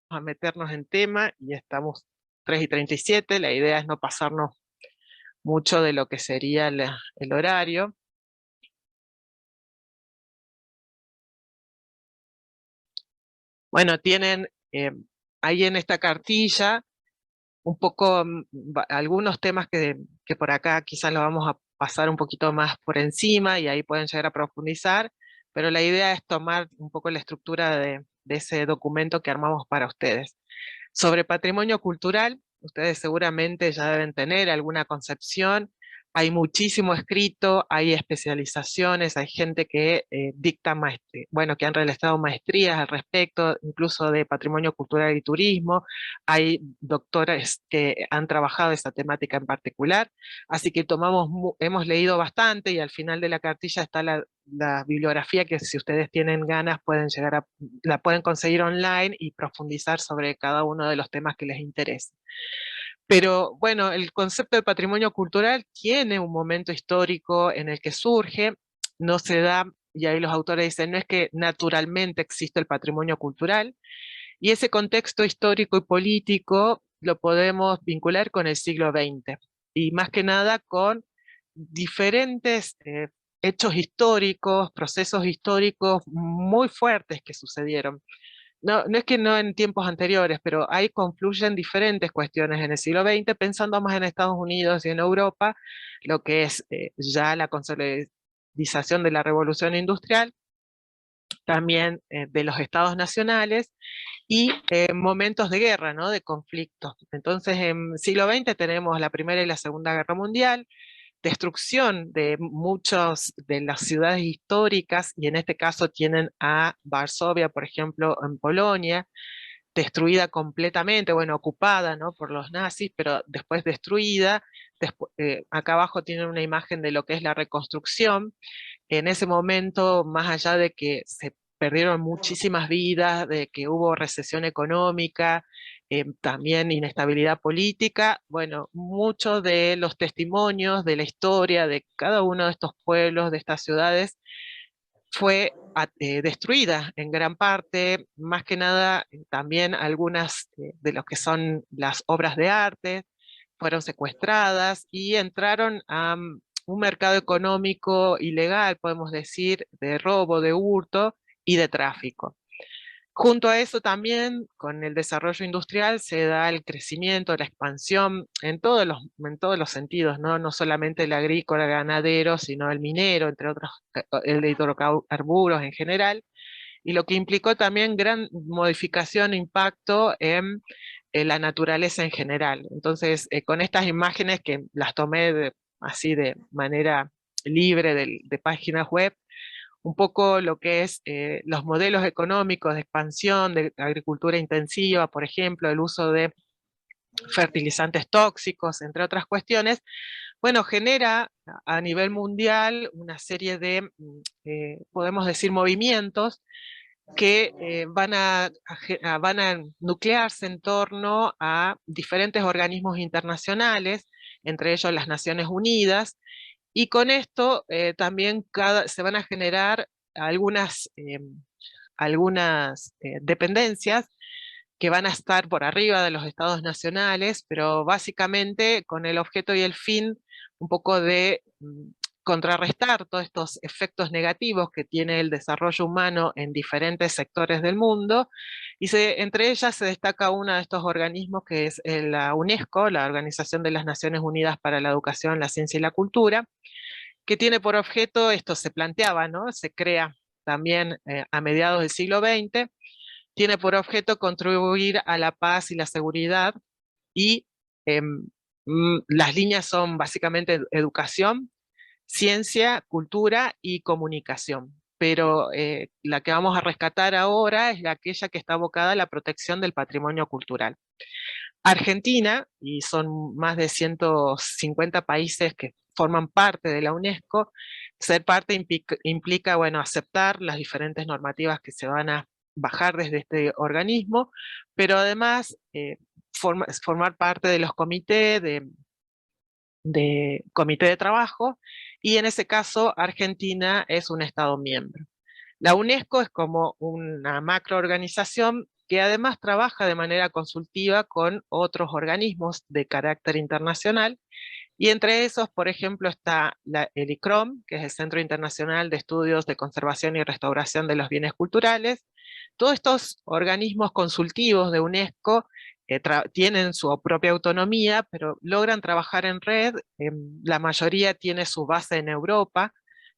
a meternos en tema y estamos 3:37. La idea es no pasarnos mucho de lo que sería el horario. Bueno, tienen ahí en esta cartilla un poco algunos temas que por acá quizás lo vamos a pasar un poquito más por encima y ahí pueden llegar a profundizar, pero la idea es tomar un poco la estructura de ese documento que armamos para ustedes. Sobre patrimonio cultural, ustedes seguramente ya deben tener alguna concepción. Hay muchísimo escrito, hay especializaciones, hay gente que dicta bueno, que han realizado maestrías al respecto, incluso de patrimonio cultural y turismo. Hay doctores que han trabajado esa temática en particular. Así que hemos leído bastante y al final de la cartilla está la bibliografía que si ustedes tienen ganas la pueden conseguir online y profundizar sobre cada uno de los temas que les interese. Pero bueno, el concepto de patrimonio cultural tiene un momento histórico en el que surge, no se da, y ahí los autores dicen, no es que naturalmente existe el patrimonio cultural, y ese contexto histórico y político lo podemos vincular con el siglo XX, y más que nada con diferentes hechos históricos, procesos históricos muy fuertes que sucedieron. No, no es que no en tiempos anteriores, pero ahí confluyen diferentes cuestiones en el siglo XX, pensando más en Estados Unidos y en Europa, lo que es ya la consolidación de la revolución industrial, también de los estados nacionales y momentos de guerra, ¿no? De conflictos. Entonces, en el siglo XX tenemos la Primera y la Segunda Guerra Mundial, destrucción de muchas de las ciudades históricas, y en este caso tienen a Varsovia, por ejemplo, en Polonia, destruida completamente, bueno, ocupada, ¿no? Por los nazis, pero después destruida. Acá abajo tienen una imagen de lo que es la reconstrucción. En ese momento, más allá de que se perdieron muchísimas vidas, de que hubo recesión económica, también inestabilidad política, bueno, muchos de los testimonios de la historia de cada uno de estos pueblos, de estas ciudades, fue destruida en gran parte, más que nada también algunas de lo que son las obras de arte fueron secuestradas y entraron a un mercado económico ilegal, podemos decir, de robo, de hurto y de tráfico. Junto a eso también, con el desarrollo industrial, se da el crecimiento, la expansión en todos los sentidos, ¿no? No solamente el agrícola, el ganadero, sino el minero, entre otros, el de hidrocarburos en general, y lo que implicó también gran modificación e impacto en la naturaleza en general. Entonces, con estas imágenes que las tomé así de manera libre de páginas web, un poco lo que es los modelos económicos de expansión, de agricultura intensiva, por ejemplo, el uso de fertilizantes tóxicos, entre otras cuestiones, bueno, genera a nivel mundial una serie de, podemos decir, movimientos que van a nuclearse en torno a diferentes organismos internacionales, entre ellos las Naciones Unidas, y con esto también se van a generar algunas dependencias que van a estar por arriba de los estados nacionales, pero básicamente con el objeto y el fin un poco de contrarrestar todos estos efectos negativos que tiene el desarrollo humano en diferentes sectores del mundo, y entre ellas se destaca uno de estos organismos que es la UNESCO, la Organización de las Naciones Unidas para la Educación, la Ciencia y la Cultura, que tiene por objeto, esto se planteaba, ¿no? Se crea también a mediados del siglo XX, tiene por objeto contribuir a la paz y la seguridad y las líneas son básicamente educación, ciencia, cultura y comunicación. Pero la que vamos a rescatar ahora es aquella que está abocada a la protección del patrimonio cultural. Argentina, y son más de 150 países que forman parte de la UNESCO, ser parte implica, bueno, aceptar las diferentes normativas que se van a bajar desde este organismo, pero además formar parte de los comités de comité de trabajo, y en ese caso Argentina es un Estado miembro. La UNESCO es como una macroorganización que además trabaja de manera consultiva con otros organismos de carácter internacional, y entre esos, por ejemplo, está el ICROM, que es el Centro Internacional de Estudios de Conservación y Restauración de los Bienes Culturales. Todos estos organismos consultivos de UNESCO tienen su propia autonomía, pero logran trabajar en red. La mayoría tiene su base en Europa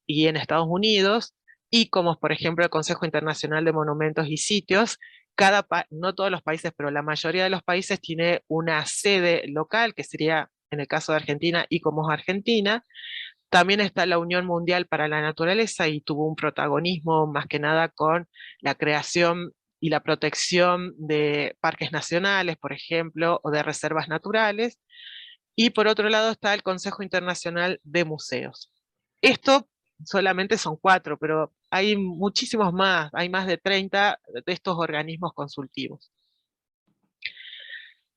y en Estados Unidos, y como por ejemplo el Consejo Internacional de Monumentos y Sitios, no todos los países, pero la mayoría de los países tiene una sede local, que sería en el caso de Argentina, ICOMOS Argentina. También está la Unión Mundial para la Naturaleza y tuvo un protagonismo más que nada con la creación y la protección de parques nacionales, por ejemplo, o de reservas naturales. Y por otro lado está el Consejo Internacional de Museos. Esto solamente son 4, pero hay muchísimos más, hay más de 30 de estos organismos consultivos.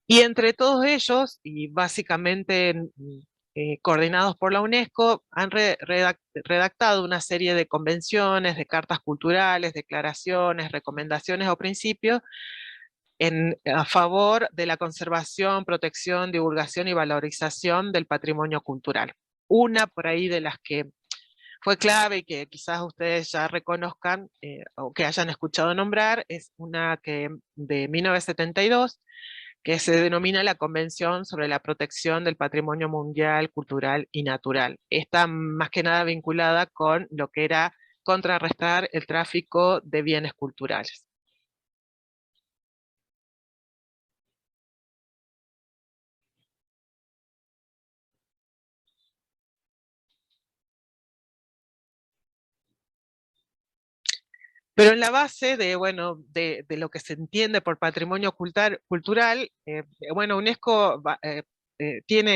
Y entre todos ellos, y básicamente coordinados por la UNESCO, han redactado una serie de convenciones, de cartas culturales, declaraciones, recomendaciones o principios a favor de la conservación, protección, divulgación y valorización del patrimonio cultural. Una por ahí de las que fue clave y que quizás ustedes ya reconozcan o que hayan escuchado nombrar, es una de 1972, que se denomina la Convención sobre la Protección del Patrimonio Mundial, Cultural y Natural. Está más que nada vinculada con lo que era contrarrestar el tráfico de bienes culturales. Pero en la base de, bueno, de lo que se entiende por patrimonio cultural, bueno, UNESCO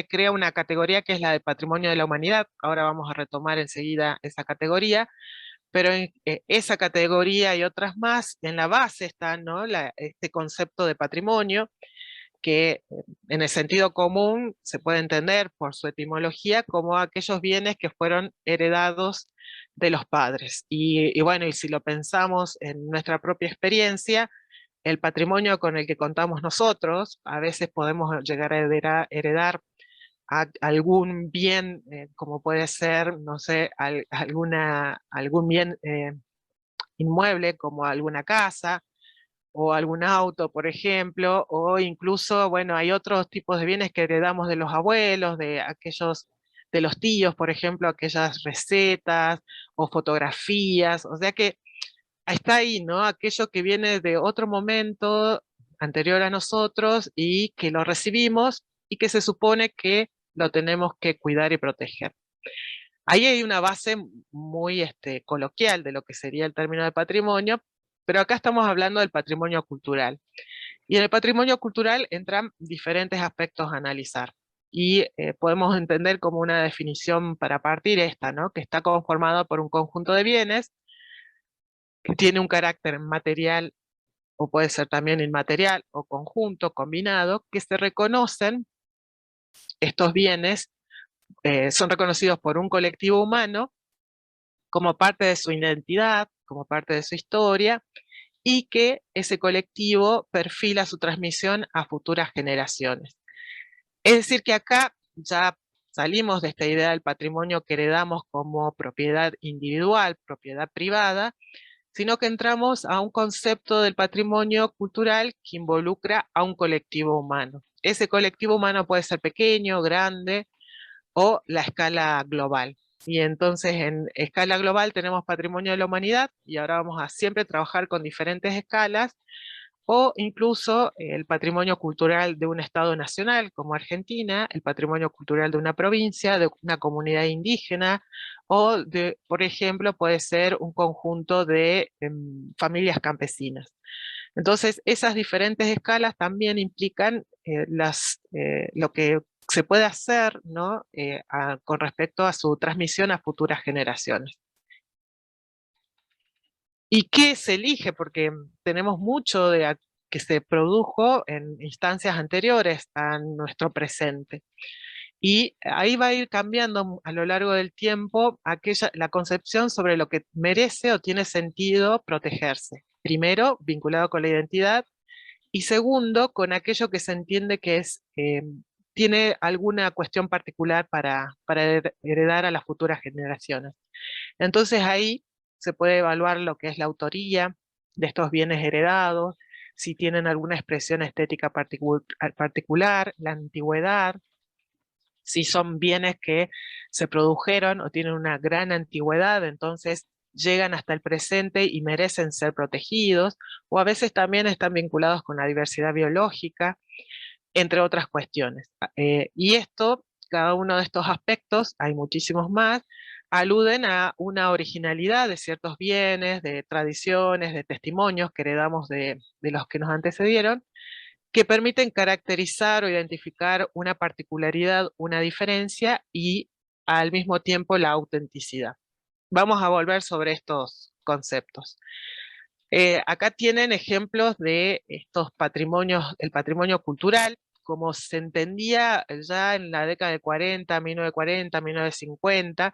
crea una categoría que es la de Patrimonio de la Humanidad. Ahora vamos a retomar enseguida esa categoría, pero en esa categoría y otras más, en la base está, ¿no?, este concepto de patrimonio, que en el sentido común se puede entender por su etimología como aquellos bienes que fueron heredados de los padres. Y bueno, y si lo pensamos en nuestra propia experiencia, el patrimonio con el que contamos nosotros, a veces podemos llegar a heredar algún bien, como puede ser, no sé, algún bien inmueble, como alguna casa, o algún auto, por ejemplo, o incluso, bueno, hay otros tipos de bienes que heredamos de los abuelos, de aquellos, de los tíos, por ejemplo, aquellas recetas o fotografías, o sea que está ahí, ¿no? Aquello que viene de otro momento anterior a nosotros y que lo recibimos y que se supone que lo tenemos que cuidar y proteger. Ahí hay una base muy coloquial de lo que sería el término de patrimonio, pero acá estamos hablando del patrimonio cultural. Y en el patrimonio cultural entran diferentes aspectos a analizar. Y podemos entender como una definición para partir esta, ¿no?, que está conformado por un conjunto de bienes que tiene un carácter material o puede ser también inmaterial o conjunto, combinado, que se reconocen, estos bienes son reconocidos por un colectivo humano como parte de su identidad, como parte de su historia, y que ese colectivo perfila su transmisión a futuras generaciones. Es decir, que acá ya salimos de esta idea del patrimonio que heredamos como propiedad individual, propiedad privada, sino que entramos a un concepto del patrimonio cultural que involucra a un colectivo humano. Ese colectivo humano puede ser pequeño, grande o la escala global. Y entonces en escala global tenemos patrimonio de la humanidad y ahora vamos a siempre trabajar con diferentes escalas, o incluso el patrimonio cultural de un estado nacional como Argentina, el patrimonio cultural de una provincia, de una comunidad indígena, o de, por ejemplo, puede ser un conjunto de familias campesinas. Entonces, esas diferentes escalas también implican lo que se puede hacer, ¿no?, con respecto a su transmisión a futuras generaciones. ¿Y qué se elige? Porque tenemos mucho que se produjo en instancias anteriores a nuestro presente. Y ahí va a ir cambiando a lo largo del tiempo la concepción sobre lo que merece o tiene sentido protegerse. Primero, vinculado con la identidad, y segundo, con aquello que se entiende que es, tiene alguna cuestión particular para heredar a las futuras generaciones. Entonces ahí se puede evaluar lo que es la autoría de estos bienes heredados, si tienen alguna expresión estética particular, la antigüedad, si son bienes que se produjeron o tienen una gran antigüedad, entonces llegan hasta el presente y merecen ser protegidos, o a veces también están vinculados con la diversidad biológica, entre otras cuestiones. Y esto, cada uno de estos aspectos, hay muchísimos más, aluden a una originalidad de ciertos bienes, de tradiciones, de testimonios que heredamos de los que nos antecedieron, que permiten caracterizar o identificar una particularidad, una diferencia y al mismo tiempo la autenticidad. Vamos a volver sobre estos conceptos. Acá tienen ejemplos de estos patrimonios, el patrimonio cultural, como se entendía ya en la década de 40, 1940, 1950,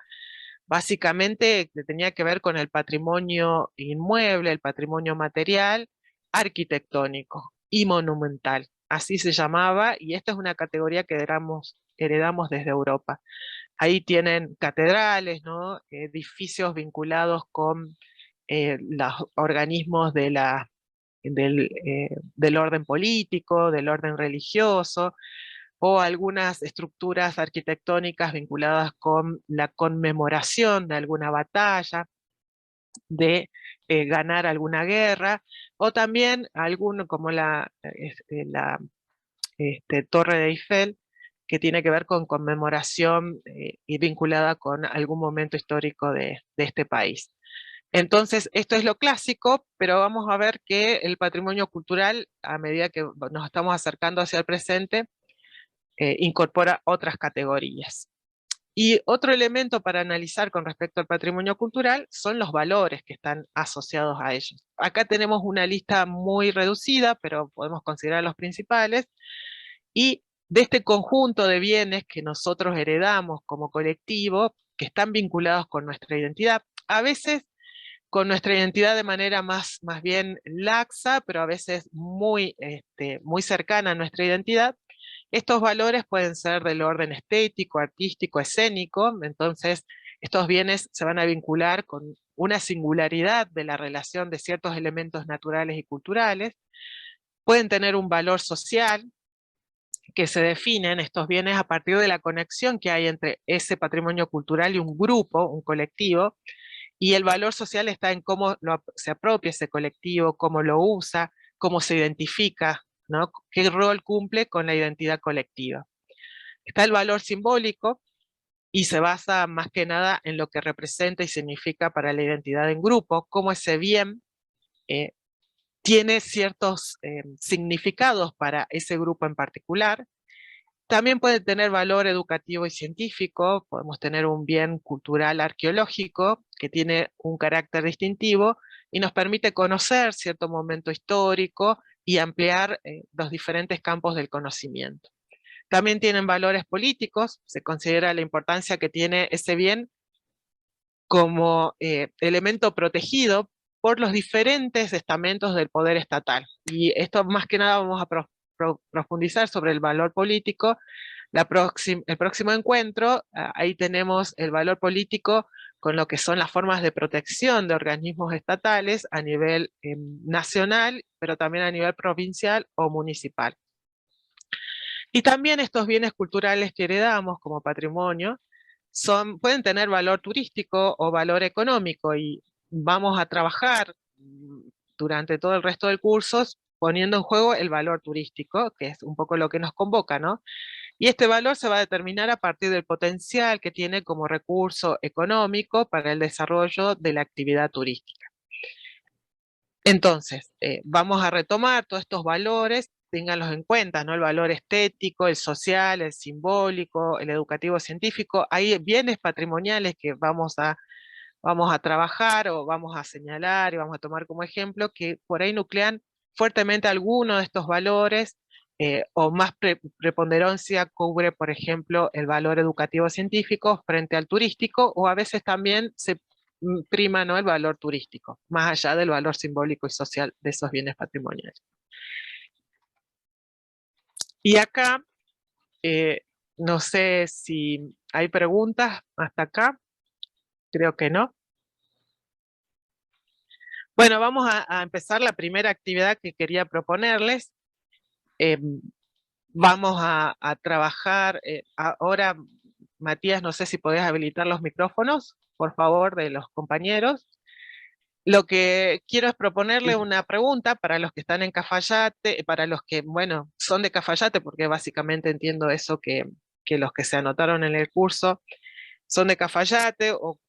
básicamente tenía que ver con el patrimonio inmueble, el patrimonio material, arquitectónico y monumental. Así se llamaba, y esta es una categoría que heredamos desde Europa. Ahí tienen catedrales, ¿no? Edificios vinculados con los organismos del orden político, del orden religioso, o algunas estructuras arquitectónicas vinculadas con la conmemoración de alguna batalla, de ganar alguna guerra, o también alguno como la Torre de Eiffel, que tiene que ver con conmemoración y vinculada con algún momento histórico de este país. Entonces, esto es lo clásico, pero vamos a ver que el patrimonio cultural, a medida que nos estamos acercando hacia el presente, incorpora otras categorías. Y otro elemento para analizar con respecto al patrimonio cultural son los valores que están asociados a ellos. Acá tenemos una lista muy reducida, pero podemos considerar los principales. Y de este conjunto de bienes que nosotros heredamos como colectivo, que están vinculados con nuestra identidad, a veces con nuestra identidad de manera más bien laxa, pero a veces muy cercana a nuestra identidad. Estos valores pueden ser del orden estético, artístico, escénico, entonces estos bienes se van a vincular con una singularidad de la relación de ciertos elementos naturales y culturales. Pueden tener un valor social, que se definen estos bienes a partir de la conexión que hay entre ese patrimonio cultural y un grupo, un colectivo, y el valor social está en cómo se apropia ese colectivo, cómo lo usa, cómo se identifica, ¿no? Qué rol cumple con la identidad colectiva. Está el valor simbólico y se basa más que nada en lo que representa y significa para la identidad en grupo, cómo ese bien eh, tiene ciertos significados para ese grupo en particular. También puede tener valor educativo y científico, podemos tener un bien cultural arqueológico que tiene un carácter distintivo y nos permite conocer cierto momento histórico y ampliar los diferentes campos del conocimiento. También tienen valores políticos, se considera la importancia que tiene ese bien como elemento protegido por los diferentes estamentos del poder estatal. Y esto más que nada vamos a profundizar sobre el valor político. El próximo encuentro, ahí tenemos el valor político con lo que son las formas de protección de organismos estatales a nivel nacional, pero también a nivel provincial o municipal. Y también estos bienes culturales que heredamos como patrimonio pueden tener valor turístico o valor económico, y vamos a trabajar durante todo el resto del curso poniendo en juego el valor turístico, que es un poco lo que nos convoca, ¿no? Y este valor se va a determinar a partir del potencial que tiene como recurso económico para el desarrollo de la actividad turística. Entonces, vamos a retomar todos estos valores, ténganlos en cuenta, ¿no? El valor estético, el social, el simbólico, el educativo científico. Hay bienes patrimoniales que vamos a trabajar o vamos a señalar y vamos a tomar como ejemplo que por ahí nuclean fuertemente alguno de estos valores, o más preponderancia cubre, por ejemplo, el valor educativo científico frente al turístico, o a veces también se prima, ¿no?, el valor turístico, más allá del valor simbólico y social de esos bienes patrimoniales. Y acá, no sé si hay preguntas hasta acá, creo que no. Bueno, vamos a empezar la primera actividad que quería proponerles. Vamos a trabajar ahora, Matías, no sé si podés habilitar los micrófonos, por favor, de los compañeros. Lo que quiero es proponerle una pregunta para los que están en Cafayate, para los que, bueno, son de Cafayate, porque básicamente entiendo eso que los que se anotaron en el curso son de Cafayate o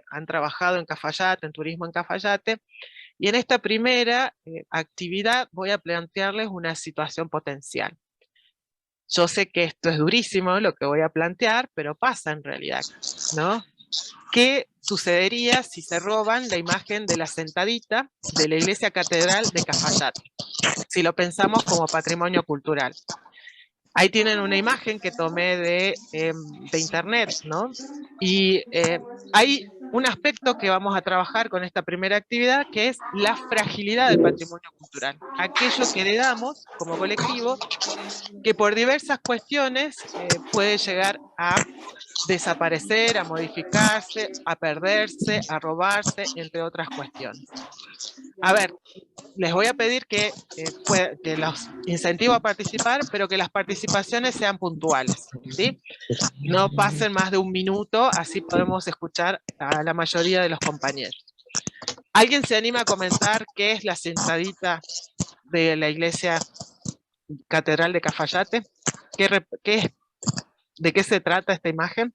han trabajado en Cafayate, en turismo en Cafayate. Y en esta primera actividad voy a plantearles una situación potencial. Yo sé que esto es durísimo lo que voy a plantear, pero pasa en realidad, ¿no? ¿Qué sucedería si se roban la imagen de la sentadita de la iglesia catedral de Cafayate? Si lo pensamos como patrimonio cultural. Ahí tienen una imagen que tomé de internet, ¿no? Y hay un aspecto que vamos a trabajar con esta primera actividad, que es la fragilidad del patrimonio cultural. Aquello que heredamos como colectivo, que por diversas cuestiones puede llegar a desaparecer, a modificarse, a perderse, a robarse, entre otras cuestiones. A ver, les voy a pedir que los incentivo a participar, pero que las participaciones sean puntuales, ¿sí? No pasen más de un minuto, así podemos escuchar a la mayoría de los compañeros. ¿Alguien se anima a comentar qué es la sentadita de la iglesia catedral de Cafayate? ¿De qué se trata esta imagen?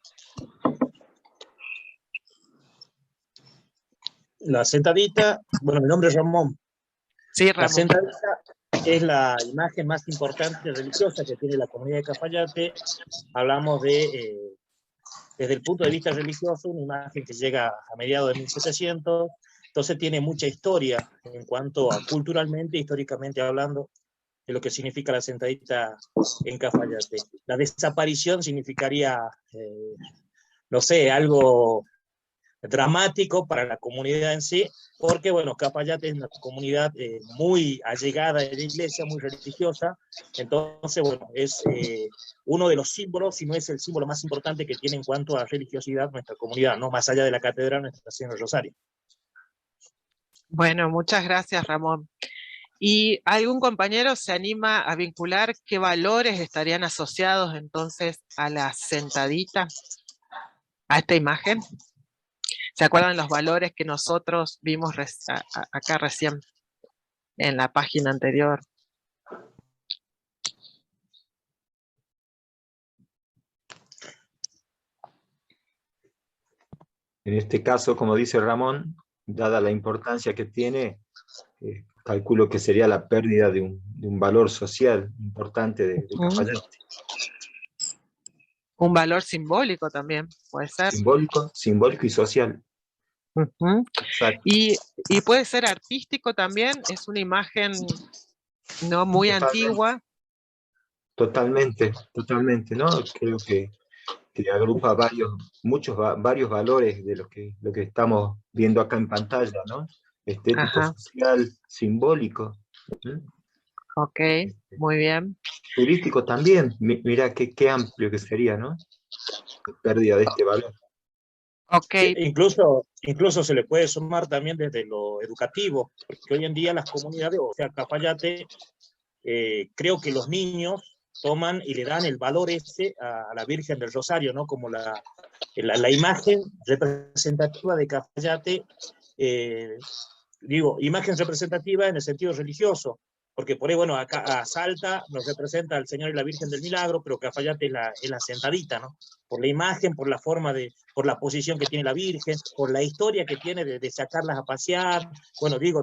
La sentadita, bueno, mi nombre es Ramón. Sí, La Ramón. sentadita es la imagen más importante religiosa que tiene la comunidad de Cafayate. Hablamos de, desde el punto de vista religioso, una imagen que llega a mediados de 1700, entonces tiene mucha historia en cuanto a culturalmente, históricamente hablando, de lo que significa la sentadita en Cafayate. La desaparición significaría, no sé, algo dramático para la comunidad en sí, porque, bueno, Cafayate es una comunidad muy allegada de la iglesia, muy religiosa, entonces, bueno, es uno de los símbolos, si no es el símbolo más importante que tiene en cuanto a religiosidad nuestra comunidad, ¿no? Más allá de la catedral Nuestra Señora del Rosario. Bueno, muchas gracias, Ramón. ¿Y algún compañero se anima a vincular qué valores estarían asociados entonces a la sentadita, a esta imagen? ¿Se acuerdan los valores que nosotros vimos acá recién en la página anterior? En este caso, como dice Ramón, dada la importancia que tiene, calculo que sería la pérdida de un valor social importante de Cafayate. Un valor simbólico también, puede ser. Simbólico y social. Exacto. Y puede ser artístico también, es una imagen no muy antigua. Totalmente, ¿no? Creo que agrupa varios valores de lo que estamos viendo acá en pantalla, ¿no? Estético, social, simbólico. Ok, muy bien. Turístico también, mirá qué amplio que sería, ¿no? La pérdida de este valor. Okay. Sí, incluso se le puede sumar también desde lo educativo, porque hoy en día las comunidades, o sea, Cafayate, creo que los niños toman y le dan el valor ese a la Virgen del Rosario, ¿no? Como la imagen representativa de Cafayate, digo, imagen representativa en el sentido religioso, porque por ahí, bueno, acá a Salta nos representa al Señor y la Virgen del Milagro, pero Cafayate es la sentadita, ¿no? Por la imagen, por la forma por la posición que tiene la Virgen, por la historia que tiene de sacarlas a pasear. Bueno, digo,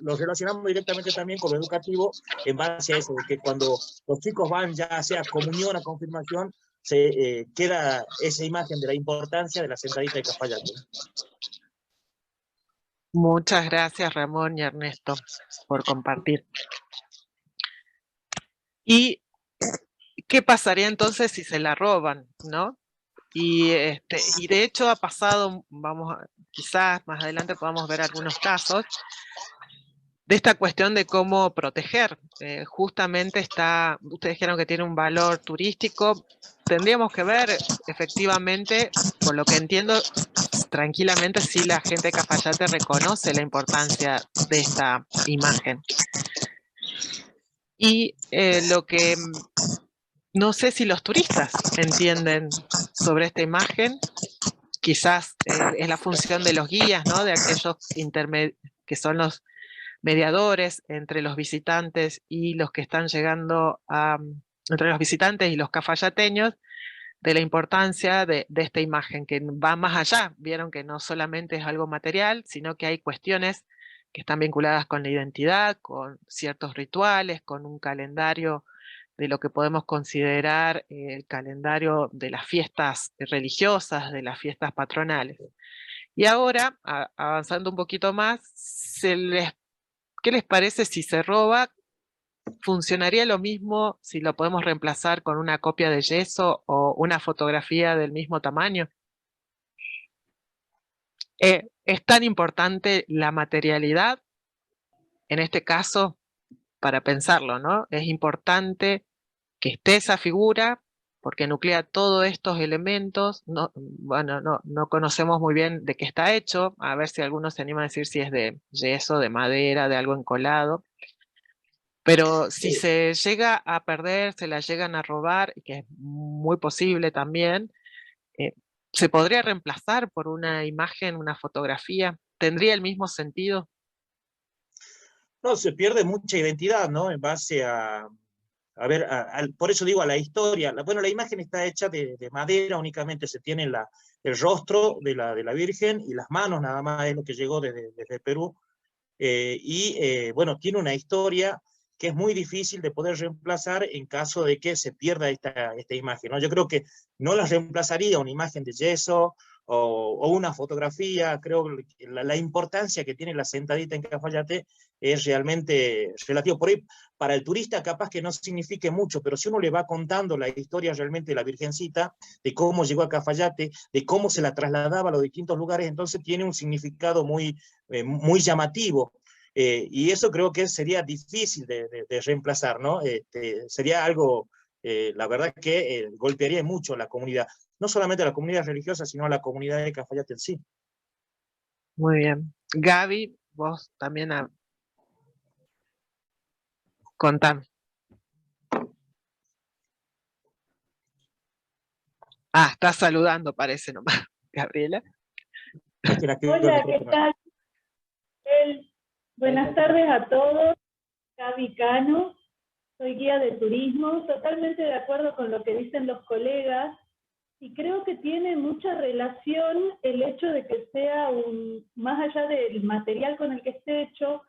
lo relacionamos directamente también con lo educativo en base a eso, de que cuando los chicos van ya sea a comunión, a confirmación, se queda esa imagen de la importancia de la sentadita de Cafayate. Muchas gracias, Ramón y Ernesto, por compartir. ¿Y qué pasaría entonces si se la roban, no? Y de hecho ha pasado, quizás más adelante podamos ver algunos casos, de esta cuestión de cómo proteger. Justamente ustedes dijeron que tiene un valor turístico, tendríamos que ver efectivamente, por lo que entiendo, tranquilamente si la gente de Cafayate reconoce la importancia de esta imagen. Y lo que no sé si los turistas entienden sobre esta imagen, quizás es la función de los guías, ¿no? De aquellos que son los mediadores entre los visitantes y los que están llegando entre los visitantes y los cafayateños, de la importancia de esta imagen, que va más allá. Vieron que no solamente es algo material, sino que hay cuestiones que están vinculadas con la identidad, con ciertos rituales, con un calendario de lo que podemos considerar el calendario de las fiestas religiosas, de las fiestas patronales. Y ahora, avanzando un poquito más, ¿qué les parece si se roba? ¿Funcionaría lo mismo si lo podemos reemplazar con una copia de yeso o una fotografía del mismo tamaño? ¿Es tan importante la materialidad en este caso para pensarlo, ¿no? Es importante que esté esa figura porque nuclea todos estos elementos. Bueno, no conocemos muy bien de qué está hecho, a ver si alguno se anima a decir si es de yeso, de madera, de algo encolado. Pero si se llega a perder, se la llegan a robar, que es muy posible también, ¿se podría reemplazar por una imagen, una fotografía? ¿Tendría el mismo sentido? No, se pierde mucha identidad, ¿no? En base a ver, por eso digo a la historia. Bueno, la imagen está hecha de madera únicamente, se tiene el rostro de la Virgen y las manos nada más, es lo que llegó desde Perú. Bueno, tiene una historia que es muy difícil de poder reemplazar en caso de que se pierda esta imagen, ¿no? Yo creo que no la reemplazaría una imagen de yeso o una fotografía. Creo que la importancia que tiene la sentadita en Cafayate es realmente relativo. Por ahí, para el turista capaz que no signifique mucho, pero si uno le va contando la historia realmente de la Virgencita, de cómo llegó a Cafayate, de cómo se la trasladaba a los distintos lugares, entonces tiene un significado muy llamativo. Y eso creo que sería difícil de reemplazar, ¿no? Sería algo, la verdad que golpearía mucho a la comunidad, no solamente a la comunidad religiosa, sino a la comunidad de Cafayate en sí. Muy bien. Gaby, vos también contame. Estás saludando, parece nomás, Gabriela. Hola, ¿qué tal? Buenas tardes a todos. Gaby Cano, soy guía de turismo, totalmente de acuerdo con lo que dicen los colegas, y creo que tiene mucha relación el hecho de que sea más allá del material con el que esté hecho,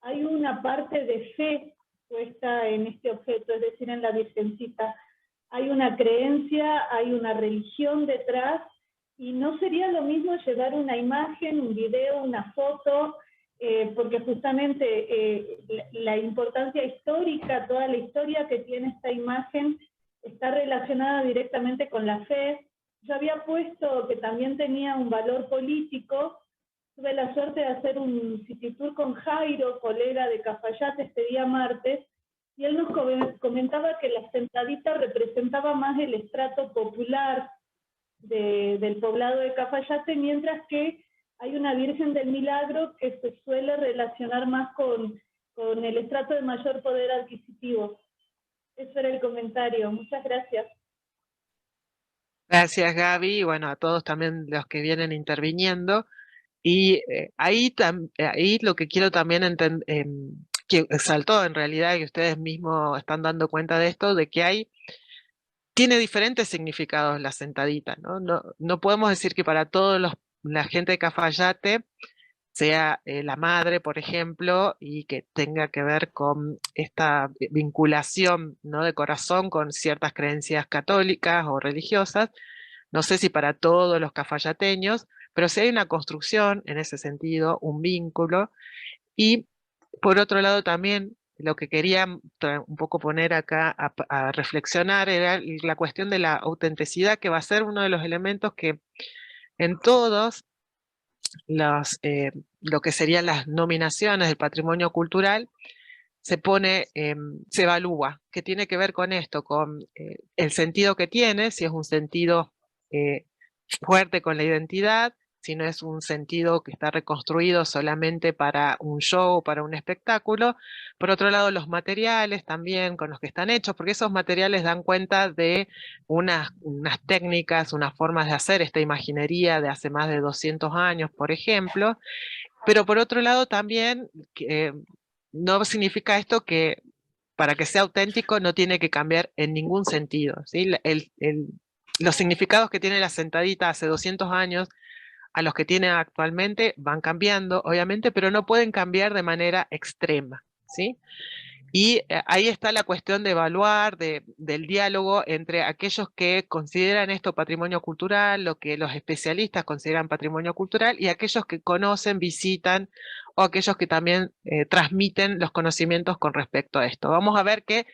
hay una parte de fe puesta en este objeto, es decir, en la Virgencita. Hay una creencia, hay una religión detrás, y no sería lo mismo llevar una imagen, un video, una foto, porque justamente la importancia histórica, toda la historia que tiene esta imagen está relacionada directamente con la fe. Yo había puesto que también tenía un valor político. Tuve la suerte de hacer un city tour con Jairo, colega de Cafayate, este día martes, y él nos comentaba que la sentadita representaba más el estrato popular del poblado de Cafayate, mientras que hay una Virgen del Milagro que se suele relacionar más con el estrato de mayor poder adquisitivo. Eso era el comentario. Muchas gracias. Gracias, Gaby, y bueno, a todos también los que vienen interviniendo. Y ahí lo que quiero también que saltó en realidad, y ustedes mismos están dando cuenta de esto, de que tiene diferentes significados la sentadita, ¿no? No podemos decir que para todos la gente de Cafayate sea la madre, por ejemplo, y que tenga que ver con esta vinculación, ¿no?, de corazón con ciertas creencias católicas o religiosas. No sé si para todos los cafayateños, pero sí hay una construcción en ese sentido, un vínculo. Y por otro lado también lo que quería un poco poner acá a reflexionar era la cuestión de la autenticidad, que va a ser uno de los elementos que en todos los lo que serían las nominaciones del patrimonio cultural, se evalúa, que tiene que ver con esto, con el sentido que tiene, si es un sentido fuerte con la identidad, si no es un sentido que está reconstruido solamente para un show, para un espectáculo. Por otro lado, los materiales también con los que están hechos, porque esos materiales dan cuenta de unas técnicas, unas formas de hacer esta imaginería de hace más de 200 años, por ejemplo. Pero por otro lado también, no significa esto que para que sea auténtico no tiene que cambiar en ningún sentido, ¿sí? Los significados que tiene la sentadita hace 200 años a los que tiene actualmente van cambiando, obviamente, pero no pueden cambiar de manera extrema, ¿sí? Y ahí está la cuestión de evaluar, del diálogo entre aquellos que consideran esto patrimonio cultural, lo que los especialistas consideran patrimonio cultural, y aquellos que conocen, visitan, o aquellos que también transmiten los conocimientos con respecto a esto. Vamos a ver que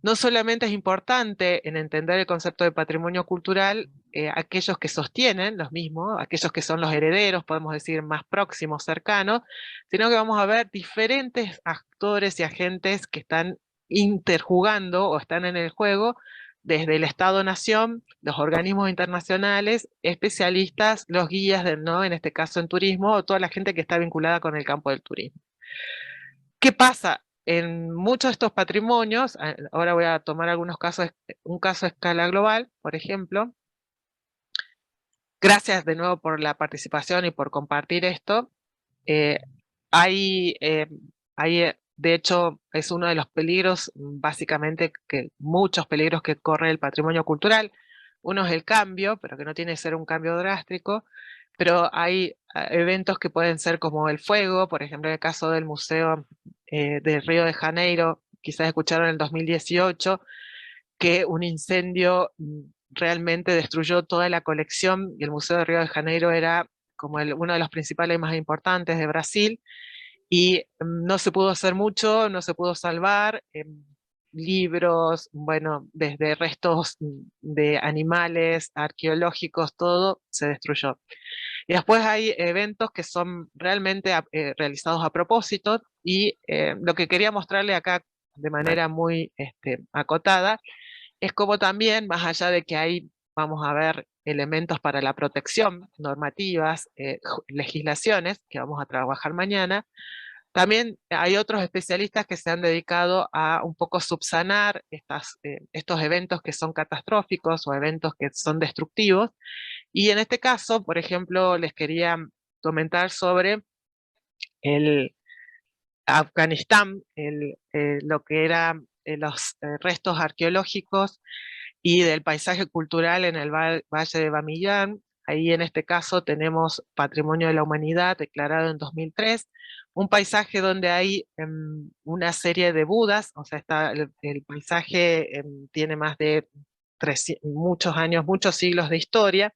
no solamente es importante en entender el concepto de patrimonio cultural, aquellos que sostienen los mismos, aquellos que son los herederos, podemos decir, más próximos, cercanos, sino que vamos a ver diferentes actores y agentes que están interjugando o están en el juego, desde el Estado-Nación, los organismos internacionales, especialistas, los guías, ¿no? En este caso en turismo, o toda la gente que está vinculada con el campo del turismo. ¿Qué pasa? En muchos de estos patrimonios, ahora voy a tomar algunos casos, un caso a escala global, por ejemplo. Gracias de nuevo por la participación y por compartir esto. Eh, hay, de hecho, es uno de los peligros, básicamente, muchos peligros que corre el patrimonio cultural. Uno es el cambio, pero que no tiene que ser un cambio drástico, pero hay eventos que pueden ser como el fuego, por ejemplo, en el caso del Museo de Río de Janeiro, quizás escucharon en el 2018, que un incendio realmente destruyó toda la colección, y el Museo de Río de Janeiro era como uno de los principales y más importantes de Brasil, y no se pudo hacer mucho, no se pudo salvar. Libros, bueno, desde restos de animales, arqueológicos, todo se destruyó. Y después hay eventos que son realmente realizados a propósito, y lo que quería mostrarle acá de manera muy acotada es como también, más allá de que hay, vamos a ver, elementos para la protección, normativas, legislaciones, que vamos a trabajar mañana, también hay otros especialistas que se han dedicado a un poco subsanar estos eventos que son catastróficos o eventos que son destructivos. Y en este caso, por ejemplo, les quería comentar sobre el Afganistán, lo que eran los restos arqueológicos y del paisaje cultural en el Valle de Bamillán. Ahí en este caso tenemos Patrimonio de la Humanidad declarado en 2003, un paisaje donde hay una serie de Budas, o sea, el paisaje tiene más de muchos años, muchos siglos de historia,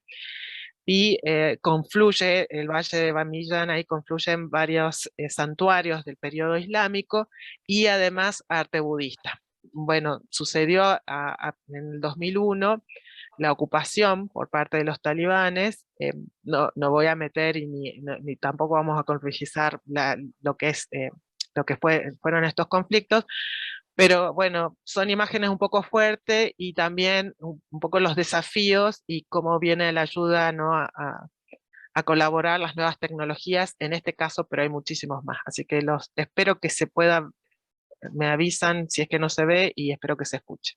y confluye el Valle de Bamillán, ahí confluyen varios santuarios del periodo islámico y además arte budista. Bueno, sucedió en el 2001 la ocupación por parte de los talibanes. No voy a meter y ni tampoco vamos a complejizar lo que es lo que fueron estos conflictos, pero bueno, son imágenes un poco fuertes, y también un poco los desafíos y cómo viene la ayuda, ¿no? A colaborar las nuevas tecnologías en este caso, pero hay muchísimos más. Así que espero que se pueda, me avisan si es que no se ve, y espero que se escuche.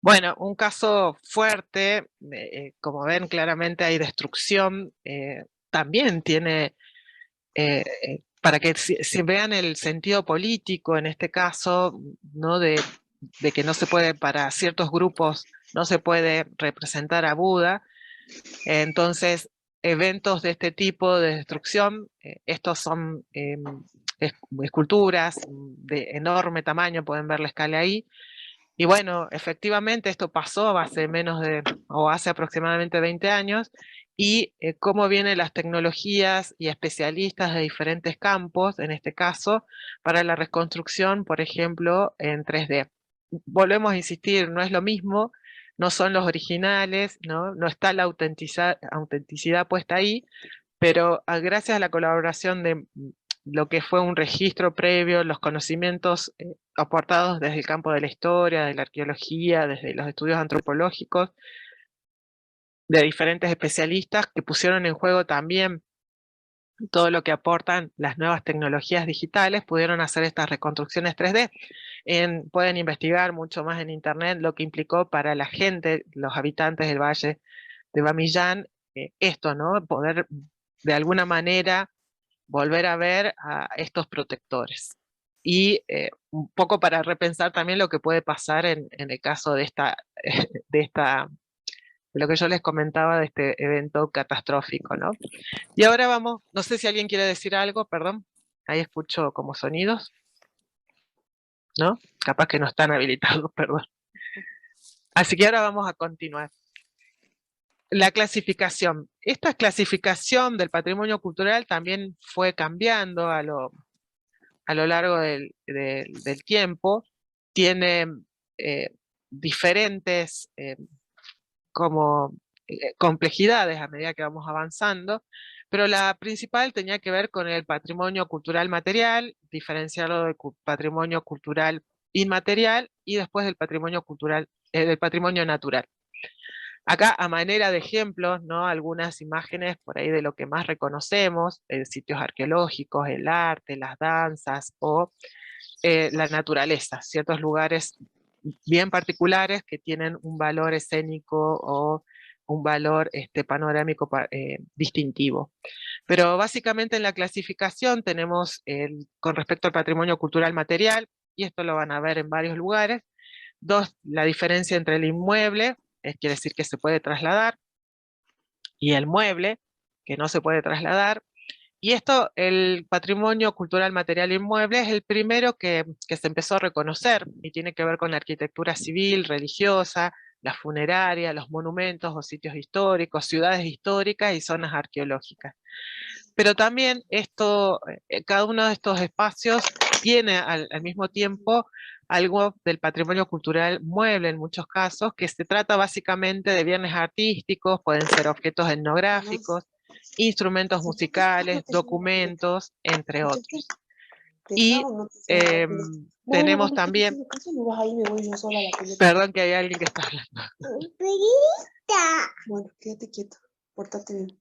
Bueno, un caso fuerte, como ven claramente hay destrucción, también tiene, para que si vean el sentido político en este caso, ¿no? De que no se puede, para ciertos grupos, no se puede representar a Buda, entonces eventos de este tipo de destrucción, estos son esculturas de enorme tamaño, pueden ver la escala ahí. Y bueno, efectivamente esto pasó hace o hace aproximadamente 20 años, y cómo vienen las tecnologías y especialistas de diferentes campos, en este caso, para la reconstrucción, por ejemplo, en 3D. Volvemos a insistir, no es lo mismo, no son los originales, no está la autenticidad puesta ahí, pero gracias a la colaboración de lo que fue un registro previo, los conocimientos aportados desde el campo de la historia, de la arqueología, desde los estudios antropológicos, de diferentes especialistas que pusieron en juego también todo lo que aportan las nuevas tecnologías digitales, pudieron hacer estas reconstrucciones 3D. Pueden investigar mucho más en internet lo que implicó para la gente, los habitantes del Valle de Bamiyan, esto, ¿no? Poder de alguna manera volver a ver a estos protectores. Y un poco para repensar también lo que puede pasar en el caso de de lo que yo les comentaba de este evento catastrófico, ¿no? Y ahora vamos, no sé si alguien quiere decir algo, perdón, ahí escucho como sonidos, ¿no? Capaz que no están habilitados, perdón. Así que ahora vamos a continuar. La clasificación. Esta clasificación del patrimonio cultural también fue cambiando a lo largo del tiempo, tiene diferentes como complejidades a medida que vamos avanzando, pero la principal tenía que ver con el patrimonio cultural material, diferenciarlo del patrimonio cultural inmaterial y después del patrimonio natural. Acá, a manera de ejemplos, ¿no? Algunas imágenes por ahí de lo que más reconocemos, sitios arqueológicos, el arte, las danzas o la naturaleza, ciertos lugares bien particulares que tienen un valor escénico o un valor panorámico distintivo. Pero básicamente en la clasificación tenemos, con respecto al patrimonio cultural material, y esto lo van a ver en varios lugares, la diferencia entre el inmueble, quiere decir que se puede trasladar, y el mueble, que no se puede trasladar. Y esto, el patrimonio cultural material inmueble, es el primero que se empezó a reconocer y tiene que ver con la arquitectura civil, religiosa, la funeraria, los monumentos o sitios históricos, ciudades históricas y zonas arqueológicas. Pero también cada uno de estos espacios tiene al mismo tiempo algo del patrimonio cultural mueble en muchos casos, que se trata básicamente de bienes artísticos, pueden ser objetos etnográficos, instrumentos musicales, documentos, entre otros. Y tenemos también... Perdón que hay alguien que está hablando. Bueno, quédate quieto, pórtate bien.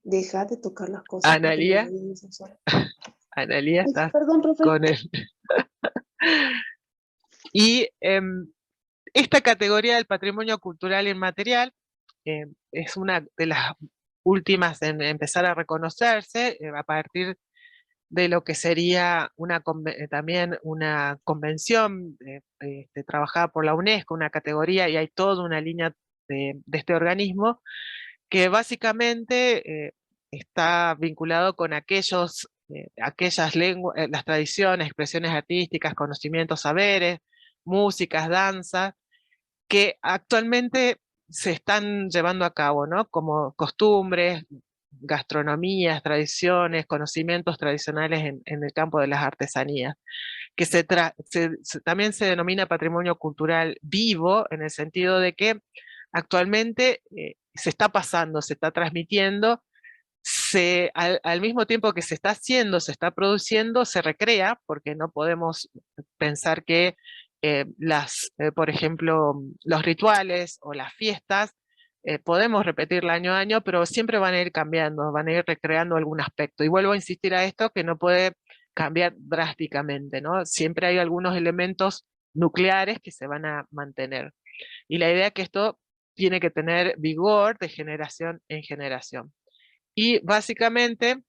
Deja de tocar las cosas. Analía, Analía, estás perdón, profe. con él. Y esta categoría del patrimonio cultural inmaterial es una de las últimas en empezar a reconocerse a partir de lo que sería también una convención trabajada por la UNESCO, una categoría, y hay toda una línea de este organismo que básicamente está vinculado con aquellas lenguas, las tradiciones, expresiones artísticas, conocimientos, saberes, músicas, danzas, que actualmente se están llevando a cabo, ¿no? Como costumbres, gastronomías, tradiciones, conocimientos tradicionales en el campo de las artesanías, que también se denomina patrimonio cultural vivo, en el sentido de que actualmente se está pasando, se está transmitiendo, al mismo tiempo que se está haciendo, se está produciendo, se recrea, porque no podemos pensar que por ejemplo, los rituales o las fiestas, podemos repetirla año a año, pero siempre van a ir cambiando, van a ir recreando algún aspecto. Y vuelvo a insistir a esto, que no puede cambiar drásticamente, ¿no? Siempre hay algunos elementos nucleares que se van a mantener. Y la idea es que esto tiene que tener vigor de generación en generación. Y básicamente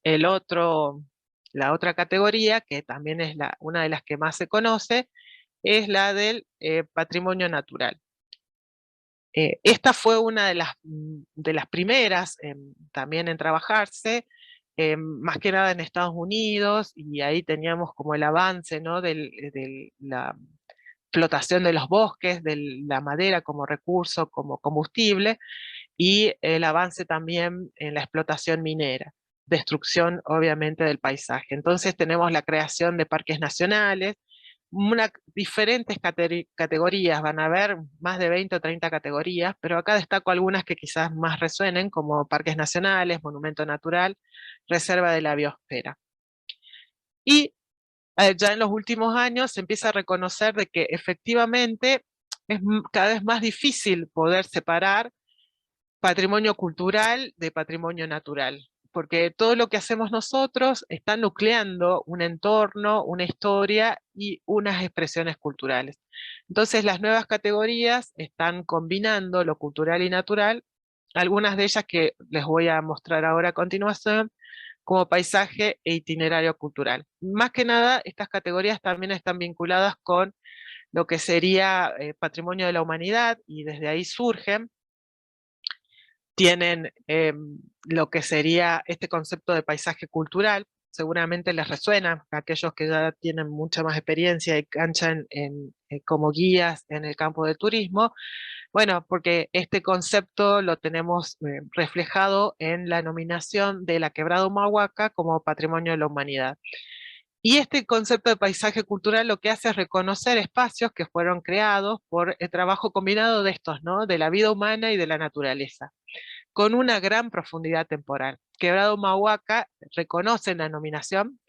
la otra categoría, que también es una de las que más se conoce, es la del patrimonio natural. Esta fue una de las primeras también en trabajarse, más que nada en Estados Unidos, y ahí teníamos como el avance, ¿no? de la explotación de los bosques, de la madera como recurso, como combustible, y el avance también en la explotación minera, destrucción obviamente del paisaje. Entonces tenemos la creación de parques nacionales, diferentes categorías, van a haber más de 20 o 30 categorías, pero acá destaco algunas que quizás más resuenen, como parques nacionales, monumento natural, reserva de la biosfera. Y ya en los últimos años se empieza a reconocer de que efectivamente es cada vez más difícil poder separar patrimonio cultural de patrimonio natural, porque todo lo que hacemos nosotros está nucleando un entorno, una historia y unas expresiones culturales. Entonces las nuevas categorías están combinando lo cultural y natural, algunas de ellas que les voy a mostrar ahora a continuación, como paisaje e itinerario cultural. Más que nada, estas categorías también están vinculadas con lo que sería patrimonio de la humanidad, y desde ahí surgen. Tienen lo que sería este concepto de paisaje cultural, seguramente les resuena a aquellos que ya tienen mucha más experiencia y cancha como guías en el campo del turismo. Bueno, porque este concepto lo tenemos reflejado en la nominación de la Quebrada Humahuaca como Patrimonio de la Humanidad. Y este concepto de paisaje cultural lo que hace es reconocer espacios que fueron creados por el trabajo combinado de estos, ¿no? De la vida humana y de la naturaleza, con una gran profundidad temporal. Quebrada Humahuaca reconoce en la nominación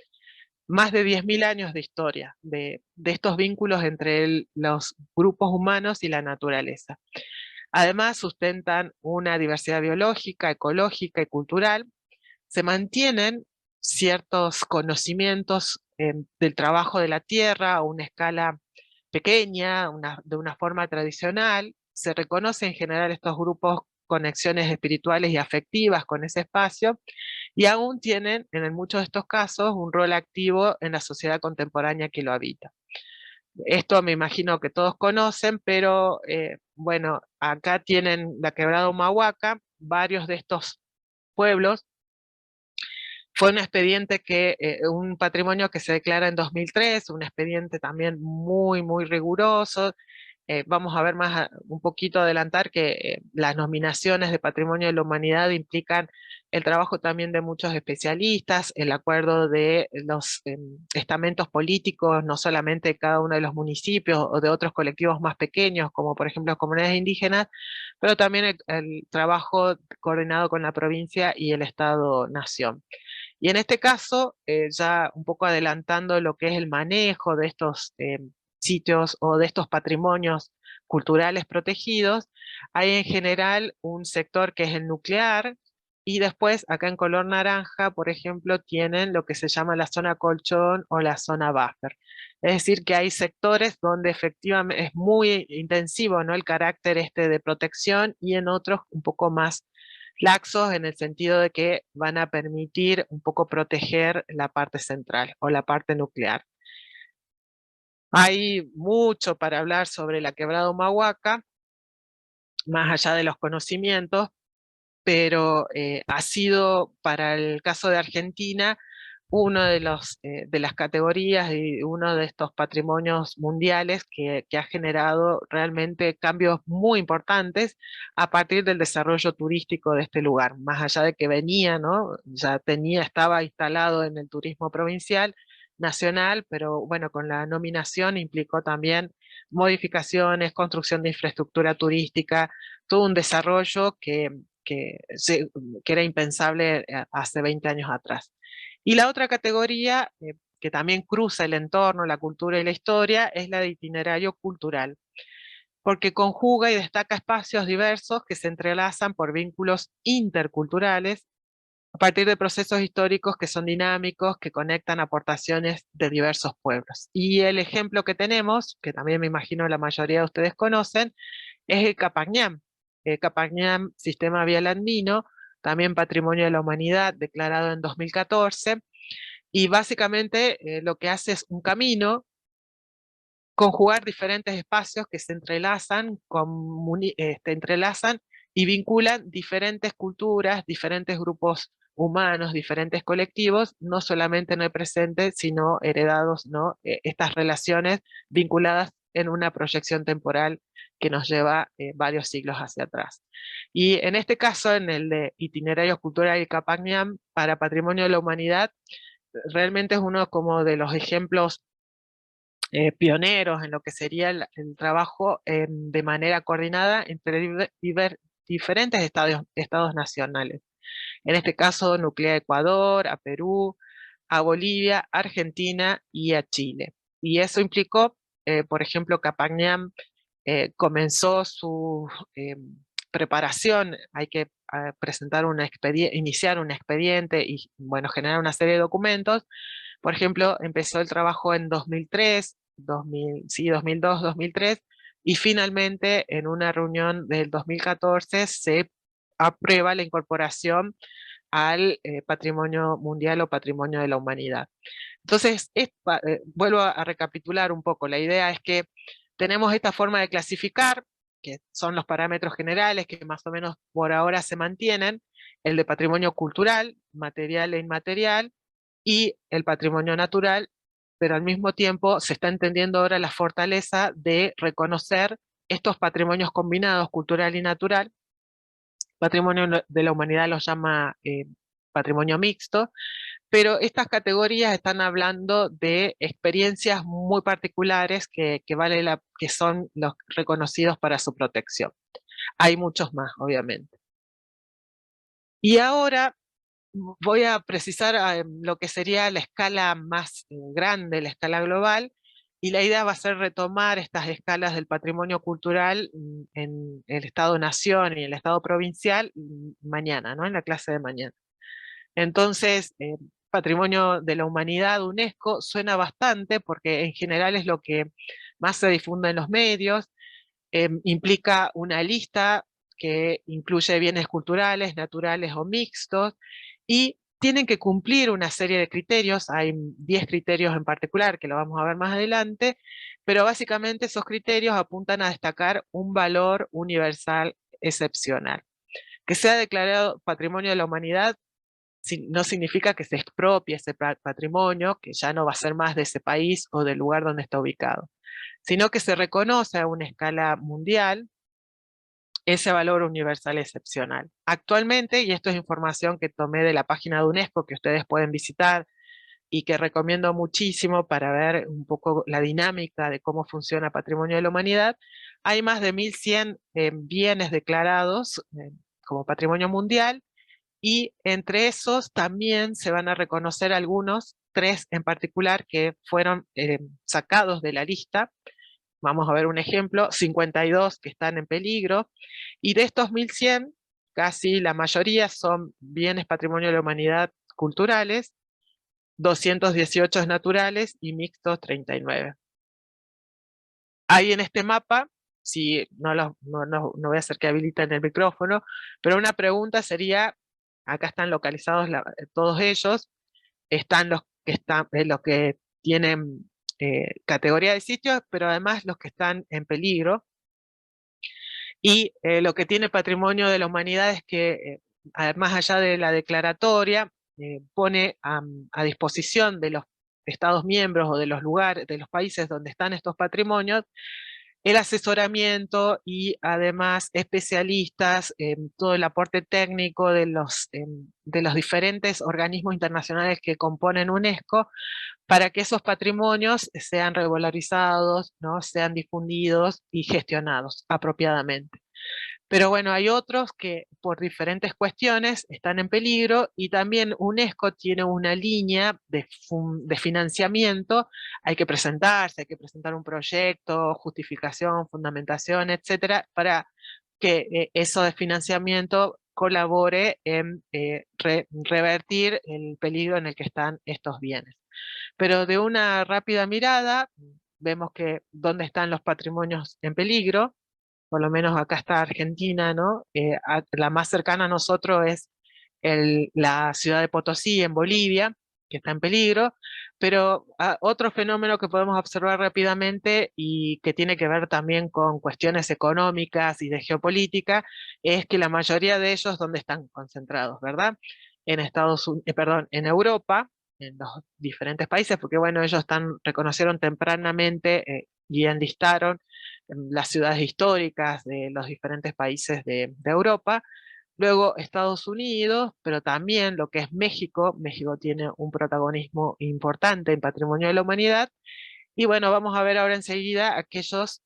más de 10.000 años de historia, de estos vínculos entre los grupos humanos y la naturaleza. Además, sustentan una diversidad biológica, ecológica y cultural. Se mantienen ciertos conocimientos del trabajo de la tierra a una escala pequeña, de una forma tradicional. Se reconoce en general estos grupos conexiones espirituales y afectivas con ese espacio, y aún tienen, en muchos de estos casos, un rol activo en la sociedad contemporánea que lo habita. Esto me imagino que todos conocen, pero bueno, acá tienen la Quebrada Humahuaca, varios de estos pueblos. Fue un expediente un patrimonio que se declara en 2003, un expediente también muy, muy riguroso. Vamos a ver un poquito adelantar que las nominaciones de Patrimonio de la Humanidad implican el trabajo también de muchos especialistas, el acuerdo de los estamentos políticos, no solamente de cada uno de los municipios o de otros colectivos más pequeños, como por ejemplo comunidades indígenas, pero también el trabajo coordinado con la provincia y el Estado-Nación. Y en este caso, ya un poco adelantando lo que es el manejo de estos sitios o de estos patrimonios culturales protegidos, hay en general un sector que es el nuclear, y después acá en color naranja, por ejemplo, tienen lo que se llama la zona colchón o la zona buffer. Es decir, que hay sectores donde efectivamente es muy intensivo, ¿no?, el carácter de protección, y en otros un poco más laxos en el sentido de que van a permitir un poco proteger la parte central o la parte nuclear. Hay mucho para hablar sobre la Quebrada Humahuaca, más allá de los conocimientos, pero ha sido para el caso de Argentina uno de las categorías y uno de estos patrimonios mundiales que ha generado realmente cambios muy importantes a partir del desarrollo turístico de este lugar, más allá de que venía, ¿no? Estaba instalado en el turismo provincial, nacional, pero bueno, con la nominación implicó también modificaciones, construcción de infraestructura turística, todo un desarrollo que era impensable hace 20 años atrás. Y la otra categoría, que también cruza el entorno, la cultura y la historia, es la de itinerario cultural, porque conjuga y destaca espacios diversos que se entrelazan por vínculos interculturales a partir de procesos históricos que son dinámicos, que conectan aportaciones de diversos pueblos. Y el ejemplo que tenemos, que también me imagino la mayoría de ustedes conocen, es el Capañán. El Capañán, Sistema Vial Andino, también Patrimonio de la Humanidad, declarado en 2014, y básicamente lo que hace es un camino, conjugar diferentes espacios que se entrelazan, entrelazan y vinculan diferentes culturas, diferentes grupos humanos, diferentes colectivos, no solamente en el presente, sino heredados, ¿no? Estas relaciones vinculadas en una proyección temporal que nos lleva varios siglos hacia atrás. Y en este caso, en el de Itinerarios Culturales y Capañán para Patrimonio de la Humanidad, realmente es uno como de los ejemplos pioneros en lo que sería el trabajo de manera coordinada entre diferentes estados nacionales. En este caso, nuclea a Ecuador, a Perú, a Bolivia, Argentina y a Chile. Y eso implicó, por ejemplo, Capañán comenzó su preparación, hay que presentar iniciar un expediente y, bueno, generar una serie de documentos. Por ejemplo, empezó el trabajo en 2003, 2002, 2003, y finalmente en una reunión del 2014 se aprueba la incorporación al patrimonio mundial o patrimonio de la humanidad. Entonces, vuelvo a recapitular un poco. La idea es que tenemos esta forma de clasificar, que son los parámetros generales que más o menos por ahora se mantienen, el de patrimonio cultural, material e inmaterial, y el patrimonio natural, pero al mismo tiempo se está entendiendo ahora la fortaleza de reconocer estos patrimonios combinados, cultural y natural. Patrimonio de la Humanidad los llama patrimonio mixto, pero estas categorías están hablando de experiencias muy particulares que son los reconocidos para su protección. Hay muchos más, obviamente. Y ahora voy a precisar lo que sería la escala más grande, la escala global, y la idea va a ser retomar estas escalas del patrimonio cultural en el Estado-Nación y el Estado provincial mañana, ¿no? En la clase de mañana. Entonces, Patrimonio de la Humanidad, UNESCO, suena bastante porque en general es lo que más se difunde en los medios, implica una lista que incluye bienes culturales, naturales o mixtos, y tienen que cumplir una serie de criterios, hay 10 criterios en particular que lo vamos a ver más adelante, pero básicamente esos criterios apuntan a destacar un valor universal excepcional. Que sea declarado Patrimonio de la Humanidad no significa que se expropie ese patrimonio, que ya no va a ser más de ese país o del lugar donde está ubicado, sino que se reconoce a una escala mundial ese valor universal excepcional. Actualmente, y esto es información que tomé de la página de UNESCO que ustedes pueden visitar y que recomiendo muchísimo para ver un poco la dinámica de cómo funciona Patrimonio de la Humanidad, hay más de 1.100 bienes declarados como patrimonio mundial, y entre esos también se van a reconocer algunos, 3 en particular, que fueron sacados de la lista. Vamos a ver un ejemplo, 52 que están en peligro, y de estos 1.100, casi la mayoría son bienes patrimonio de la humanidad culturales, 218 naturales y mixtos 39. Hay en este mapa, si no voy a hacer que habiliten el micrófono, pero una pregunta sería, acá están localizados todos ellos, están los que tienen categoría de sitios, pero además los que están en peligro. Y lo que tiene Patrimonio de la Humanidad es que, más allá de la declaratoria, pone a disposición de los Estados miembros o de los lugares, de los países donde están estos patrimonios, el asesoramiento y además especialistas, todo el aporte técnico de los diferentes organismos internacionales que componen UNESCO, para que esos patrimonios sean regularizados, ¿no? Sean difundidos y gestionados apropiadamente. Pero bueno, hay otros que por diferentes cuestiones están en peligro, y también UNESCO tiene una línea de financiamiento. Hay que presentarse, hay que presentar un proyecto, justificación, fundamentación, etcétera, para que eso de financiamiento colabore en revertir el peligro en el que están estos bienes. Pero de una rápida mirada, vemos que dónde están los patrimonios en peligro. Por lo menos acá está Argentina, ¿no? La más cercana a nosotros es la ciudad de Potosí, en Bolivia, que está en peligro, pero otro fenómeno que podemos observar rápidamente y que tiene que ver también con cuestiones económicas y de geopolítica, es que la mayoría de ellos, ¿dónde están concentrados, verdad? En Europa, en los diferentes países, porque bueno, ellos reconocieron tempranamente y enlistaron las ciudades históricas de los diferentes países de Europa. Luego Estados Unidos, pero también lo que es México. México tiene un protagonismo importante en Patrimonio de la Humanidad. Y bueno, vamos a ver ahora enseguida aquellos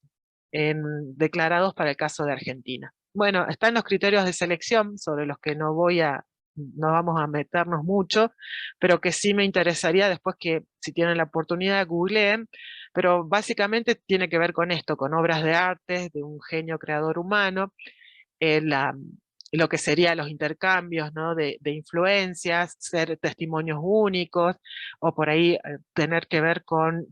declarados para el caso de Argentina. Bueno, están los criterios de selección sobre los que no vamos a meternos mucho, pero que sí me interesaría después que, si tienen la oportunidad, googleen, pero básicamente tiene que ver con esto, con obras de arte, de un genio creador humano, lo que serían los intercambios, ¿no? de influencias, ser testimonios únicos, o por ahí tener que ver con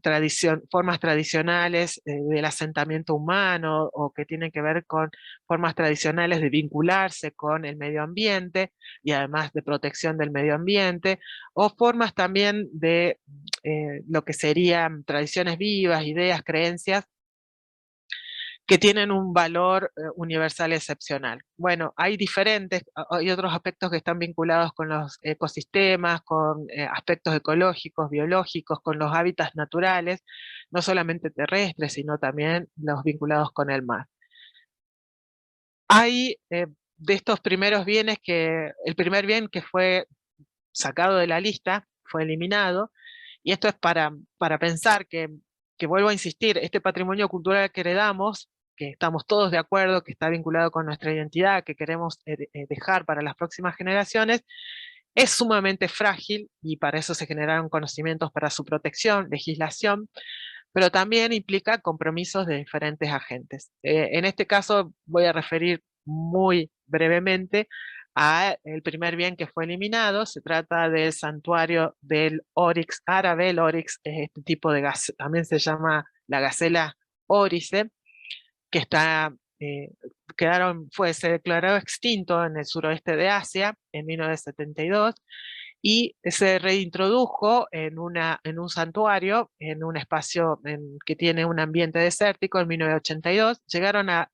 formas tradicionales del asentamiento humano, o que tienen que ver con formas tradicionales de vincularse con el medio ambiente, y además de protección del medio ambiente, o formas también de lo que serían tradiciones vivas, ideas, creencias, que tienen un valor universal excepcional. Bueno, hay otros aspectos que están vinculados con los ecosistemas, con aspectos ecológicos, biológicos, con los hábitats naturales, no solamente terrestres, sino también los vinculados con el mar. Hay de estos primeros bienes el primer bien que fue sacado de la lista, fue eliminado, y esto es para pensar que vuelvo a insistir, este patrimonio cultural que heredamos, que estamos todos de acuerdo, que está vinculado con nuestra identidad, que queremos dejar para las próximas generaciones, es sumamente frágil, y para eso se generaron conocimientos para su protección, legislación, pero también implica compromisos de diferentes agentes. En este caso voy a referir muy brevemente a el primer bien que fue eliminado. Se trata del santuario del Oryx árabe. El Oryx es este tipo de gacela, también se llama la gacela órice, que se declaró extinto en el suroeste de Asia en 1972, y se reintrodujo en un santuario, en un espacio que tiene un ambiente desértico en 1982. Llegaron a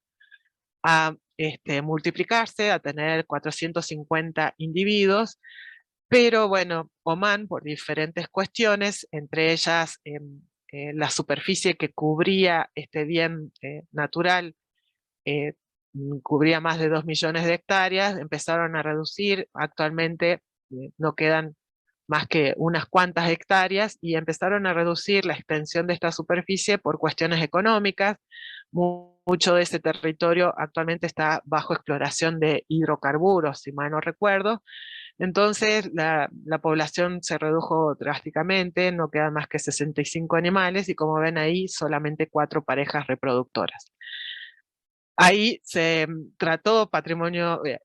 multiplicarse, a tener 450 individuos, pero bueno, Omán, por diferentes cuestiones, entre ellas la superficie que cubría este bien natural, eh, cubría más de 2 millones de hectáreas, empezaron a reducir. Actualmente no quedan más que unas cuantas hectáreas, y empezaron a reducir la extensión de esta superficie por cuestiones económicas. Mucho de ese territorio actualmente está bajo exploración de hidrocarburos, si mal no recuerdo. Entonces la población se redujo drásticamente, no quedan más que 65 animales, y como ven ahí, solamente 4 parejas reproductoras. Ahí se trató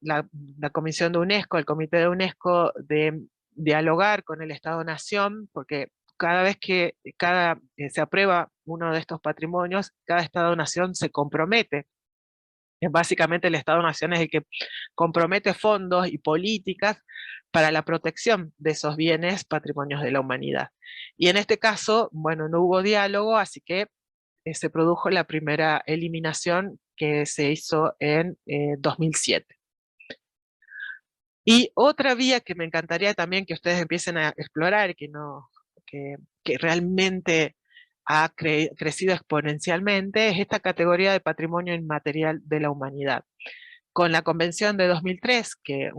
la Comisión de UNESCO, el Comité de UNESCO, de dialogar con el Estado-Nación, porque cada vez que se aprueba uno de estos patrimonios, cada Estado-Nación se compromete. Básicamente el Estado-Nación es el que compromete fondos y políticas para la protección de esos bienes patrimonios de la humanidad. Y en este caso, bueno, no hubo diálogo, así que se produjo la primera eliminación, que se hizo en 2007. Y otra vía que me encantaría también que ustedes empiecen a explorar, que realmente ha crecido exponencialmente, es esta categoría de patrimonio inmaterial de la humanidad. Con la Convención de 2003, que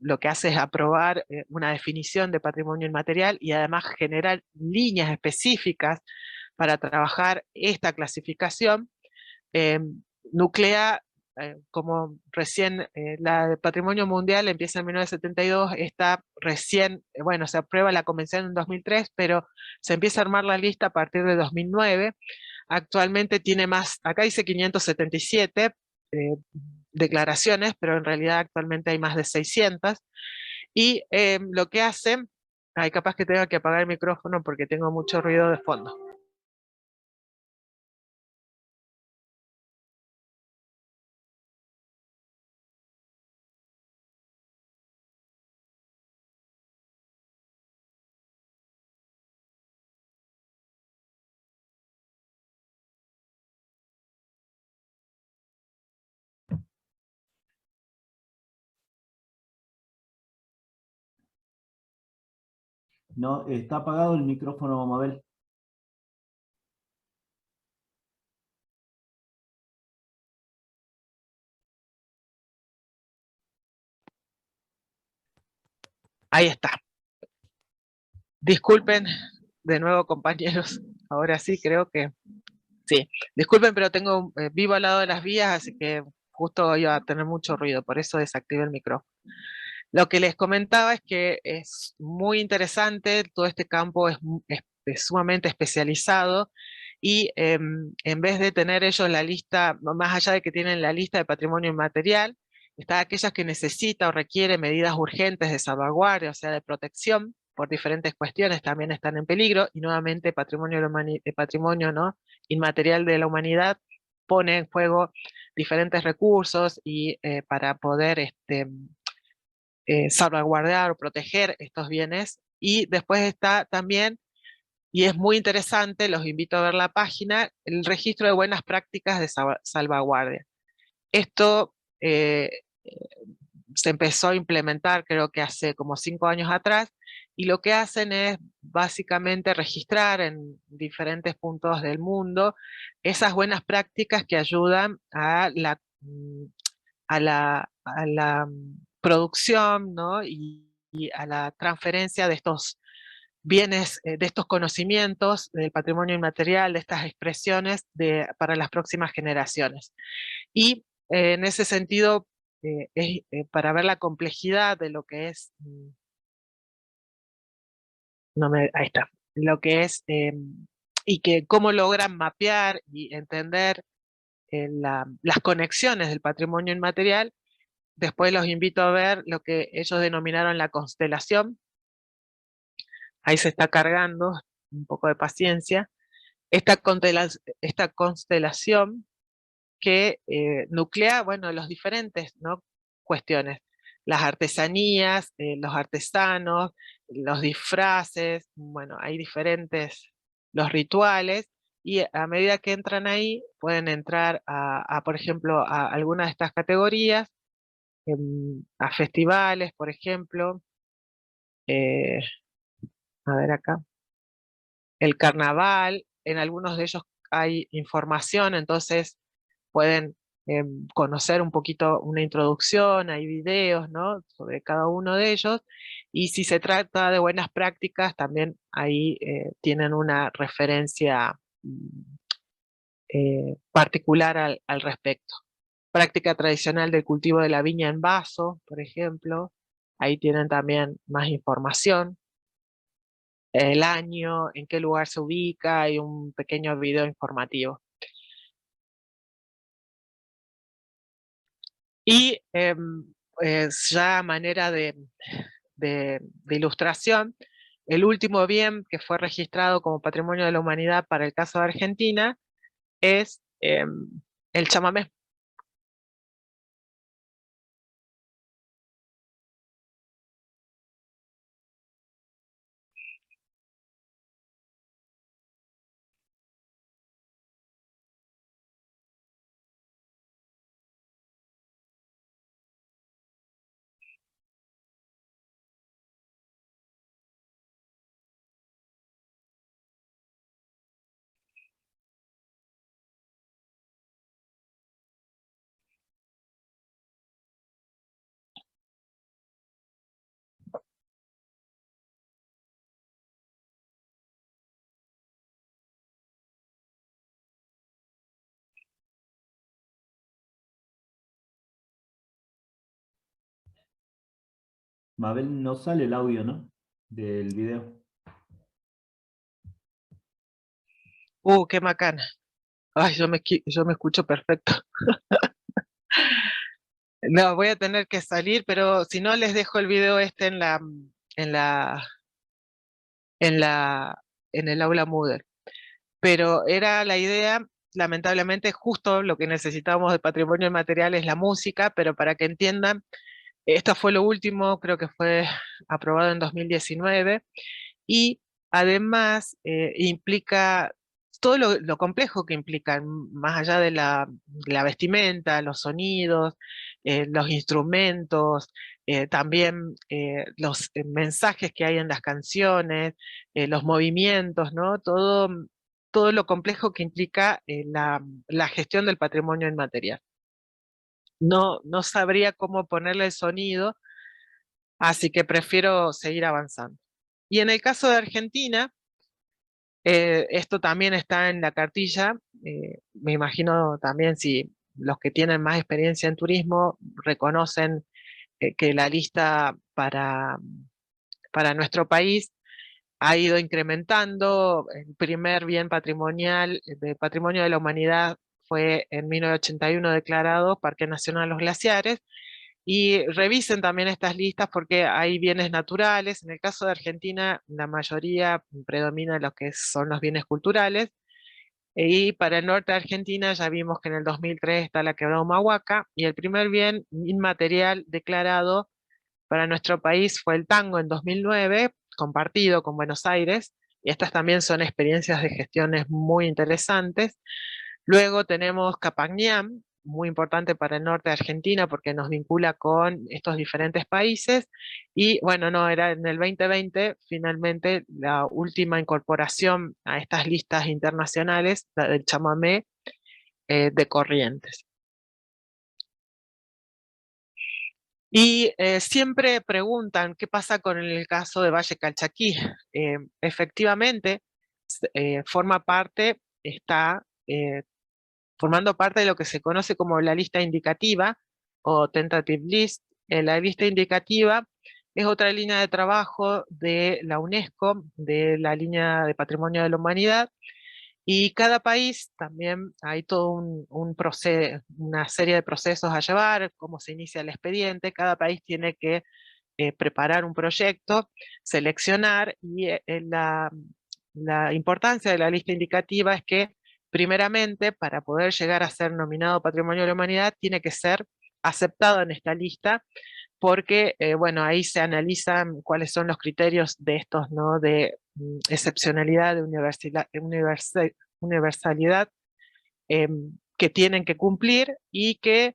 lo que hace es aprobar una definición de patrimonio inmaterial, y además generar líneas específicas para trabajar esta clasificación, nuclea, como recién la de Patrimonio Mundial empieza en 1972, está recién, bueno, se aprueba la Convención en 2003, pero se empieza a armar la lista a partir de 2009. Actualmente tiene más, acá dice 577, declaraciones, pero en realidad actualmente hay más de 600. Y lo que hacen, ay, capaz que tenga que apagar el micrófono porque tengo mucho ruido de fondo. No, está apagado el micrófono, Mabel. Ahí está. Disculpen de nuevo, compañeros. Ahora sí, creo que sí. Disculpen, pero vivo al lado de las vías, así que justo iba a tener mucho ruido, por eso desactivé el micrófono. Lo que les comentaba es que es muy interesante, todo este campo es sumamente especializado y en vez de tener ellos la lista, más allá de que tienen la lista de patrimonio inmaterial, está aquellas que necesita o requiere medidas urgentes de salvaguardia, o sea, de protección, por diferentes cuestiones también están en peligro, y nuevamente patrimonio, ¿no?, inmaterial de la humanidad pone en juego diferentes recursos y para poder salvaguardar o proteger estos bienes. Y después está también, y es muy interesante, los invito a ver la página, el registro de buenas prácticas de salvaguardia. Esto se empezó a implementar creo que hace como 5 años atrás, y lo que hacen es básicamente registrar en diferentes puntos del mundo esas buenas prácticas que ayudan a la producción, ¿no?, y a la transferencia de estos bienes, de estos conocimientos del patrimonio inmaterial, de estas expresiones para las próximas generaciones. Y en ese sentido, para ver la complejidad de lo que es, ahí está, lo que es, y que cómo logran mapear y entender las conexiones del patrimonio inmaterial. Después los invito a ver lo que ellos denominaron la constelación. Ahí se está cargando, un poco de paciencia. Esta constelación que nuclea, bueno, los diferentes, ¿no?, cuestiones. Las artesanías, los artesanos, los disfraces, bueno, hay diferentes, los rituales, y a medida que entran ahí, pueden entrar por ejemplo, a algunas de estas categorías, a festivales, por ejemplo, eh, a ver acá, el carnaval, en algunos de ellos hay información, entonces pueden conocer un poquito una introducción, hay videos, ¿no?, sobre cada uno de ellos, y si se trata de buenas prácticas, también ahí tienen una referencia particular al respecto. Práctica tradicional del cultivo de la viña en vaso, por ejemplo, ahí tienen también más información, el año, en qué lugar se ubica y un pequeño video informativo. Y ya a manera de ilustración, el último bien que fue registrado como Patrimonio de la Humanidad para el caso de Argentina es el chamamé. Mabel, no sale el audio, ¿no?, del video. Qué macana. Ay, yo me escucho perfecto. No, voy a tener que salir, pero si no les dejo el video este en la, en la, en el aula Moodle. Pero era la idea, lamentablemente, justo lo que necesitábamos de patrimonio inmaterial es la música, pero para que entiendan, esto fue lo último, creo que fue aprobado en 2019, y además implica todo lo complejo que implica, más allá de la vestimenta, los sonidos, los instrumentos, también los mensajes que hay en las canciones, los movimientos, ¿no? Todo lo complejo que implica la gestión del patrimonio inmaterial. No sabría cómo ponerle el sonido, así que prefiero seguir avanzando. Y en el caso de Argentina, esto también está en la cartilla. Me imagino también si los que tienen más experiencia en turismo reconocen que la lista para nuestro país ha ido incrementando. El primer bien patrimonial de Patrimonio de la Humanidad fue en 1981 declarado Parque Nacional Los Glaciares. Y revisen también estas listas porque hay bienes naturales. En el caso de Argentina, la mayoría predomina lo que son los bienes culturales. Y para el norte de Argentina ya vimos que en el 2003 está la Quebrada Humahuaca, y el primer bien inmaterial declarado para nuestro país fue el tango en 2009, compartido con Buenos Aires. Y estas también son experiencias de gestiones muy interesantes. Luego tenemos Capagnán, muy importante para el norte de Argentina porque nos vincula con estos diferentes países. Y bueno, no, era en el 2020 finalmente la última incorporación a estas listas internacionales, la del chamamé de Corrientes. Y siempre preguntan qué pasa con el caso de Valle Calchaquí. Efectivamente, forma parte, está formando parte de lo que se conoce como la lista indicativa o tentative list. La lista indicativa es otra línea de trabajo de la UNESCO, de la línea de Patrimonio de la Humanidad, y cada país también hay todo una serie de procesos a llevar, cómo se inicia el expediente. Cada país tiene que preparar un proyecto, seleccionar, y la importancia de la lista indicativa es que primeramente, para poder llegar a ser nominado Patrimonio de la Humanidad, tiene que ser aceptado en esta lista, porque bueno, ahí se analizan cuáles son los criterios de estos, ¿no? De excepcionalidad, de universalidad, que tienen que cumplir, y que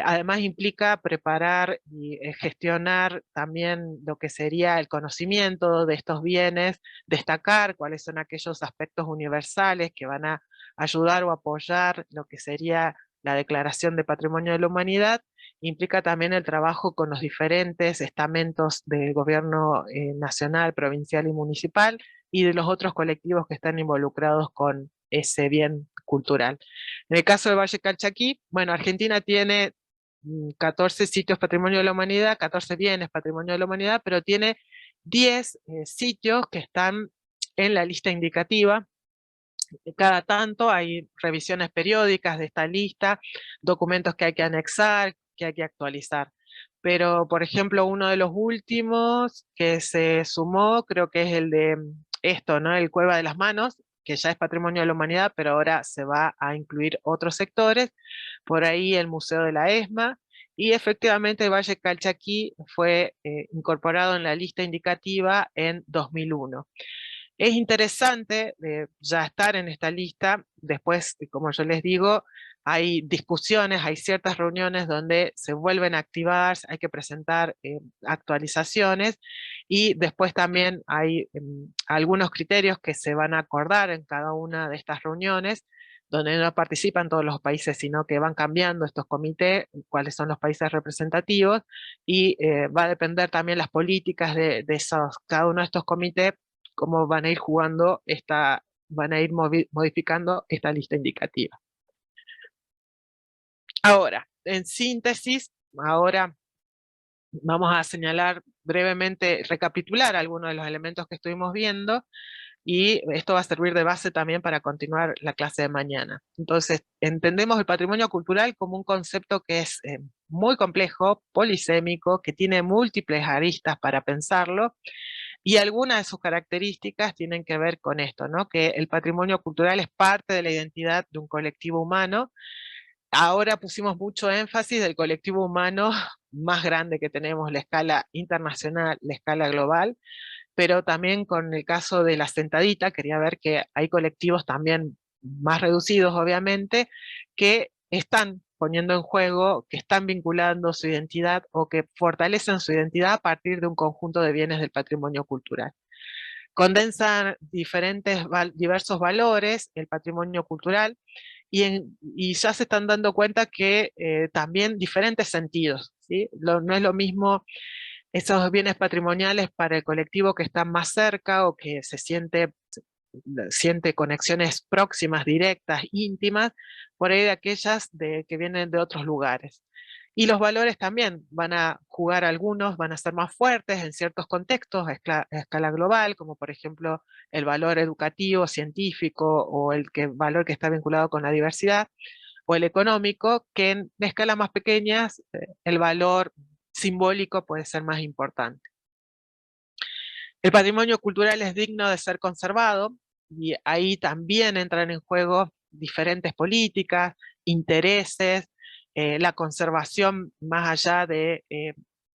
además implica preparar y gestionar también lo que sería el conocimiento de estos bienes, destacar cuáles son aquellos aspectos universales que van a ayudar o apoyar lo que sería la Declaración de Patrimonio de la Humanidad. Implica también el trabajo con los diferentes estamentos del gobierno nacional, provincial y municipal, y de los otros colectivos que están involucrados con ese bien cultural. En el caso de Valle Calchaquí, bueno, Argentina tiene 14 sitios Patrimonio de la Humanidad, 14 bienes Patrimonio de la Humanidad, pero tiene 10 sitios que están en la lista indicativa. Cada tanto hay revisiones periódicas de esta lista, documentos que hay que anexar, que hay que actualizar. Pero, por ejemplo, uno de los últimos que se sumó, creo que es el de esto, ¿no? El Cueva de las Manos, que ya es Patrimonio de la Humanidad, pero ahora se va a incluir otros sectores. Por ahí el Museo de la ESMA, y efectivamente el Valle Calchaquí fue incorporado en la lista indicativa en 2001. Es interesante ya estar en esta lista. Después, como yo les digo, hay discusiones, hay ciertas reuniones donde se vuelven a activar, hay que presentar actualizaciones, y después también hay algunos criterios que se van a acordar en cada una de estas reuniones, donde no participan todos los países, sino que van cambiando estos comités, cuáles son los países representativos, y va a depender también las políticas de cada uno de estos comités, cómo van a ir jugando van a ir modificando esta lista indicativa. Ahora, en síntesis, ahora vamos a señalar brevemente, recapitular algunos de los elementos que estuvimos viendo. y esto va a servir de base también para continuar la clase de mañana. Entonces, entendemos el patrimonio cultural como un concepto que es muy complejo, polisémico, que tiene múltiples aristas para pensarlo, y algunas de sus características tienen que ver con esto, ¿no? Que el patrimonio cultural es parte de la identidad de un colectivo humano. Ahora pusimos mucho énfasis del colectivo humano más grande que tenemos, la escala internacional, la escala global, pero también con el caso de la sentadita, quería ver que hay colectivos también más reducidos, obviamente, que están poniendo en juego, que están vinculando su identidad o que fortalecen su identidad a partir de un conjunto de bienes del patrimonio cultural. Condensan diversos valores, el patrimonio cultural, y ya se están dando cuenta que también diferentes sentidos, ¿sí? No es lo mismo esos bienes patrimoniales para el colectivo que está más cerca o que siente conexiones próximas, directas, íntimas, por ahí de aquellas que vienen de otros lugares. Y los valores también van a jugar algunos, van a ser más fuertes en ciertos contextos a escala global, como por ejemplo el valor educativo, científico, o valor que está vinculado con la diversidad, o el económico, que en escalas más pequeñas el valor simbólico puede ser más importante. El patrimonio cultural es digno de ser conservado, y ahí también entran en juego diferentes políticas, intereses, la conservación más allá de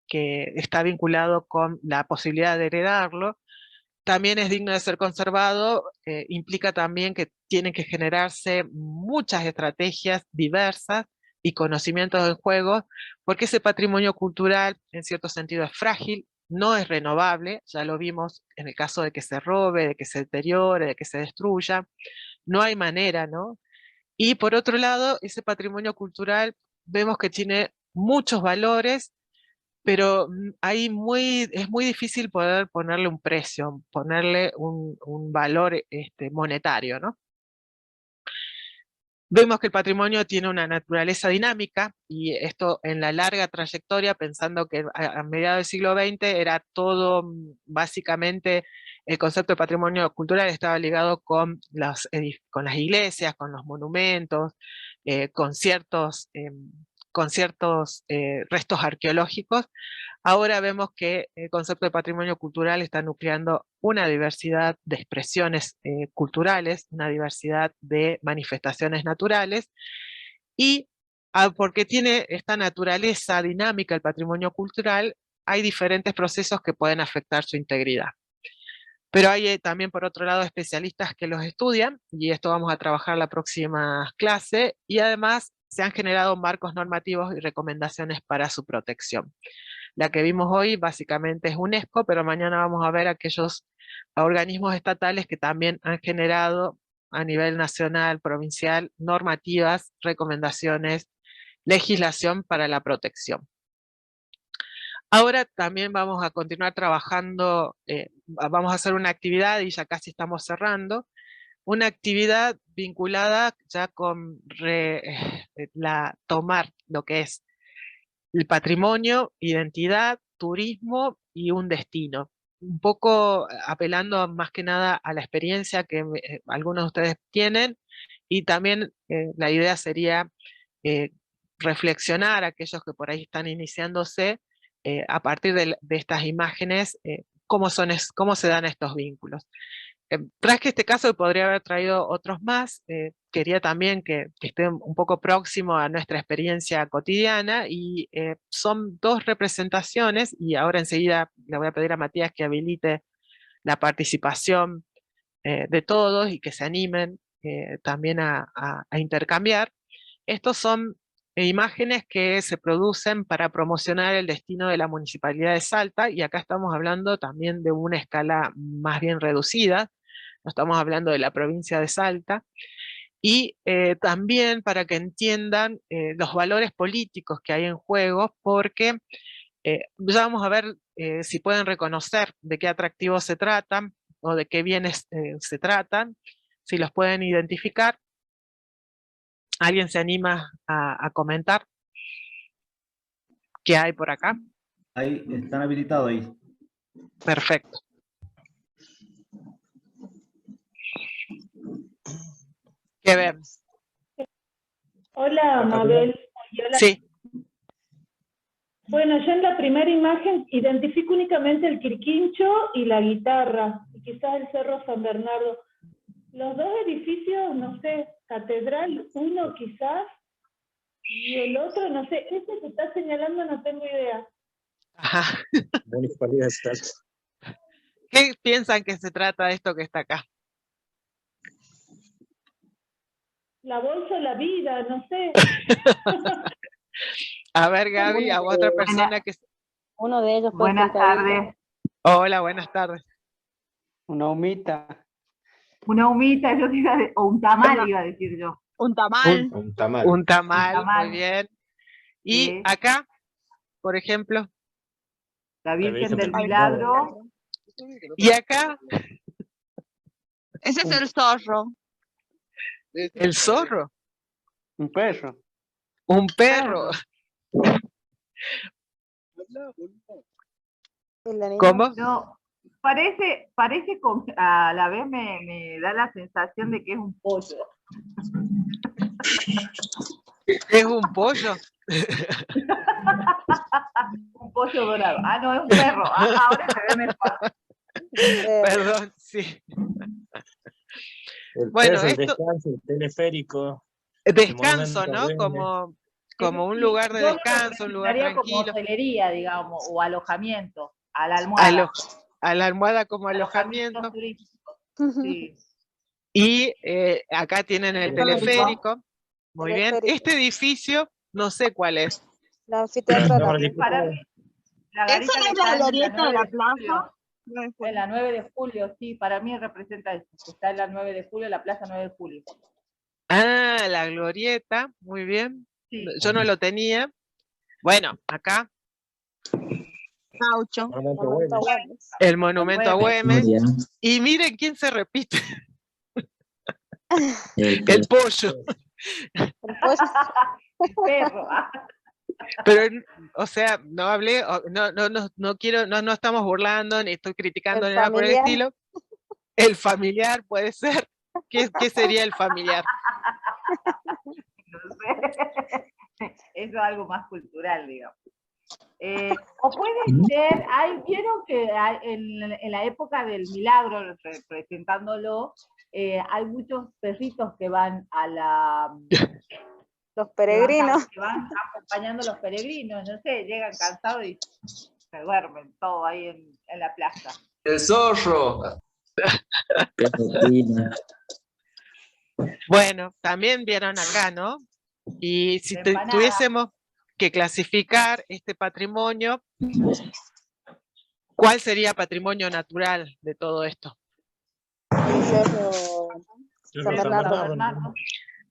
que está vinculado con la posibilidad de heredarlo. También es digno de ser conservado, implica también que tienen que generarse muchas estrategias diversas y conocimientos en juego, porque ese patrimonio cultural en cierto sentido es frágil, no es renovable, ya lo vimos en el caso de que se robe, de que se deteriore, de que se destruya, no hay manera, ¿no? Y por otro lado, ese patrimonio cultural vemos que tiene muchos valores, pero es muy difícil poder ponerle un precio, ponerle un valor monetario, ¿no? Vemos que el patrimonio tiene una naturaleza dinámica, y esto en la larga trayectoria, pensando que a mediados del siglo XX era todo, básicamente, el concepto de patrimonio cultural estaba ligado con las iglesias, con los monumentos, con ciertos restos arqueológicos. Ahora vemos que el concepto de patrimonio cultural está nucleando una diversidad de expresiones culturales, una diversidad de manifestaciones naturales, y porque tiene esta naturaleza dinámica el patrimonio cultural, hay diferentes procesos que pueden afectar su integridad. Pero hay también, por otro lado, especialistas que los estudian, y esto vamos a trabajar la próxima clase, y además se han generado marcos normativos y recomendaciones para su protección. La que vimos hoy básicamente es UNESCO, pero mañana vamos a ver aquellos organismos estatales que también han generado a nivel nacional, provincial, normativas, recomendaciones, legislación para la protección. Ahora también vamos a continuar trabajando, vamos a hacer una actividad, y ya casi estamos cerrando, una actividad vinculada ya con tomar lo que es el patrimonio, identidad, turismo y un destino. Un poco apelando más que nada a la experiencia que algunos de ustedes tienen, y también la idea sería eh, reflexionar a aquellos que por ahí están iniciándose a partir de estas imágenes, cómo se dan estos vínculos. Traje este caso y podría haber traído otros más. Quería también que esté un poco próximo a nuestra experiencia cotidiana, y son dos representaciones, y ahora enseguida le voy a pedir a Matías que habilite la participación de todos y que se animen también a intercambiar. Estos son imágenes que se producen para promocionar el destino de la Municipalidad de Salta, y acá estamos hablando también de una escala más bien reducida, no estamos hablando de la provincia de Salta, y también para que entiendan los valores políticos que hay en juego, porque ya vamos a ver si pueden reconocer de qué atractivos se tratan o de qué bienes se tratan, si los pueden identificar. ¿Alguien se anima a comentar qué hay por acá? Ahí, están habilitados ahí. Perfecto. ¿Qué vemos? Hola, Mabel. Hola. Sí. Bueno, yo en la primera imagen identifico únicamente el Quirquincho y la guitarra, y quizás el Cerro San Bernardo. Los dos edificios, no sé, Catedral, uno quizás, y el otro, no sé, ese que está señalando no tengo idea. Ajá. Municipalidad de Salta. ¿Qué piensan que se trata de esto que está acá? La bolsa de la vida, no sé. A ver, Gaby, a otra persona que... Uno de ellos fue Buenas tardes. Hola, buenas tardes. Una humita. Una humita, yo te iba a o un tamal iba a decir yo. Un tamal. Un tamal. Un tamal, Un tamal. muy bien. Y Sí. acá, por ejemplo, La Virgen del Milagro. Milagro. y acá, Ese es el zorro. el zorro, Un perro. un perro. ¿Cómo? No, parece a la vez me da la sensación de que es un pollo. ¿Es un pollo? Un pollo dorado. Ah, no, es un perro. Ah, ahora se ve mejor. Perdón, sí. El Bueno, perro, el esto- descanso, el teleférico. Descanso, monumento ¿no? Güemes. Como un Sí, lugar de yo lo descanso, un lugar representaría como tranquilo. hotelería, digamos, o alojamiento, a la almohada. A la almohada como alojamiento. Turísticos, sí. Y acá tienen el teleférico. Muy bien. Teleférico. Este edificio, no sé cuál es. La anfiteatro de la Cámara de Para Diputados. mí, la ¿Esa garita no que es la está en glorieta de 9 la de plaza? julio. No es En la 9 de julio, sí, para mí representa eso, que está en la 9 de julio, la plaza 9 de julio. Ah, la glorieta. Muy bien. Sí. Yo no lo tenía. Bueno, acá Gaucho. Monumento Monumento Güemes. Güemes. el monumento a Güemes. Güemes. Y miren quién se repite. El pollo. El pollo. El perro. Pero, o sea, no hablé, no quiero, no estamos burlando, ni estoy criticando El ni nada por el familiar. estilo. El familiar puede ser. ¿Qué sería el familiar? No sé. Eso es algo más cultural, digamos. O puede ser, vieron que en la época del milagro, representándolo, hay muchos perritos que van a la... Los peregrinos. Que van acompañando a los peregrinos, no sé, llegan cansados y se duermen todo ahí en la plaza. El zorro. Bueno, también vieron acá, ¿no? Y si La empanada. tuviésemos que clasificar este patrimonio, ¿cuál sería patrimonio natural de todo esto? El cerro San Bernardo.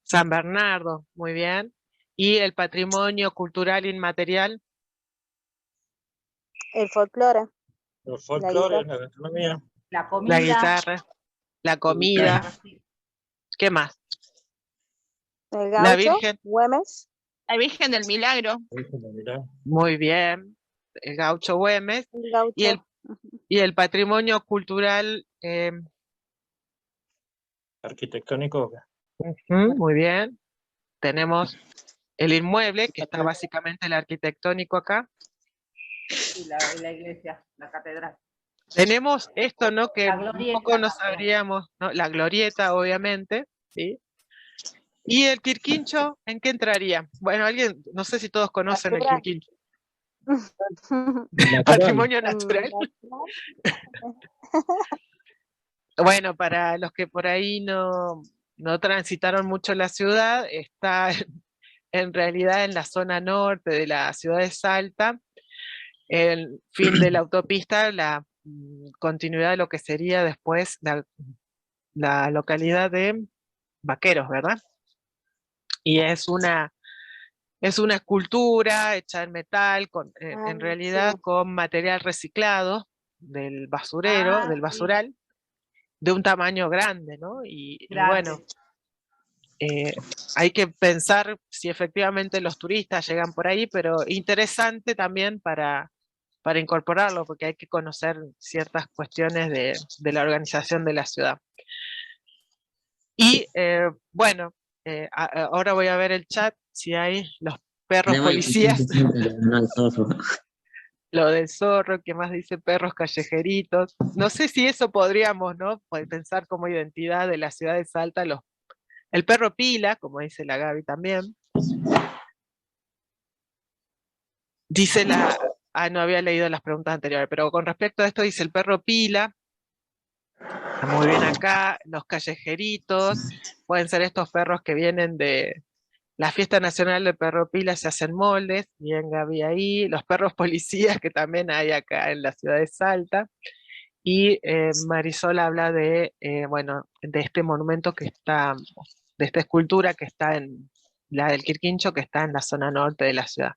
San Bernardo, muy bien. ¿Y el patrimonio cultural inmaterial? El folclore. El folclore, la gastronomía. La comida. La guitarra, la comida, Sí. ¿qué más? El La gaucho. Virgen, Güemes. La Virgen del Milagro. muy bien. El gaucho Güemes. El gaucho. Y el patrimonio cultural, Arquitectónico. muy bien. Tenemos el inmueble, que está básicamente el arquitectónico acá. Y la iglesia, la catedral. Tenemos esto, ¿no? Que La un glorieta poco no también. sabríamos, ¿no? La glorieta, obviamente, ¿sí? ¿Y el Quirquincho en qué entraría? Bueno, alguien, no sé si todos conocen el Natural. Quirquincho. Patrimonio natural. Bueno, para los que por ahí no transitaron mucho la ciudad, está en realidad en la zona norte de la ciudad de Salta, el fin de la autopista, la continuidad de lo que sería después la localidad de Vaqueros, ¿verdad? Y es una escultura hecha en metal, en realidad sí. con material reciclado del basurero, del Sí. basural, de un tamaño grande, ¿no? Y bueno, hay que pensar si efectivamente los turistas llegan por ahí, pero interesante también para incorporarlo, porque hay que conocer ciertas cuestiones de la organización de la ciudad. Y bueno, ahora voy a ver el chat si hay los perros policías. Lo del zorro, que más dice perros callejeritos. No sé si eso podríamos, ¿no? Pensar como identidad de la ciudad de Salta, el perro pila, como dice la Gaby también. Dice no había leído las preguntas anteriores, pero con respecto a esto dice el perro pila. Está muy bien acá, los callejeritos, pueden ser estos perros que vienen de la Fiesta Nacional del Perro Pila, se hacen moldes, bien Gaby ahí, los perros policías que también hay acá en la ciudad de Salta, y Marisol habla de, bueno, de este monumento que está, de esta escultura que está en la del Quirquincho, que está en la zona norte de la ciudad.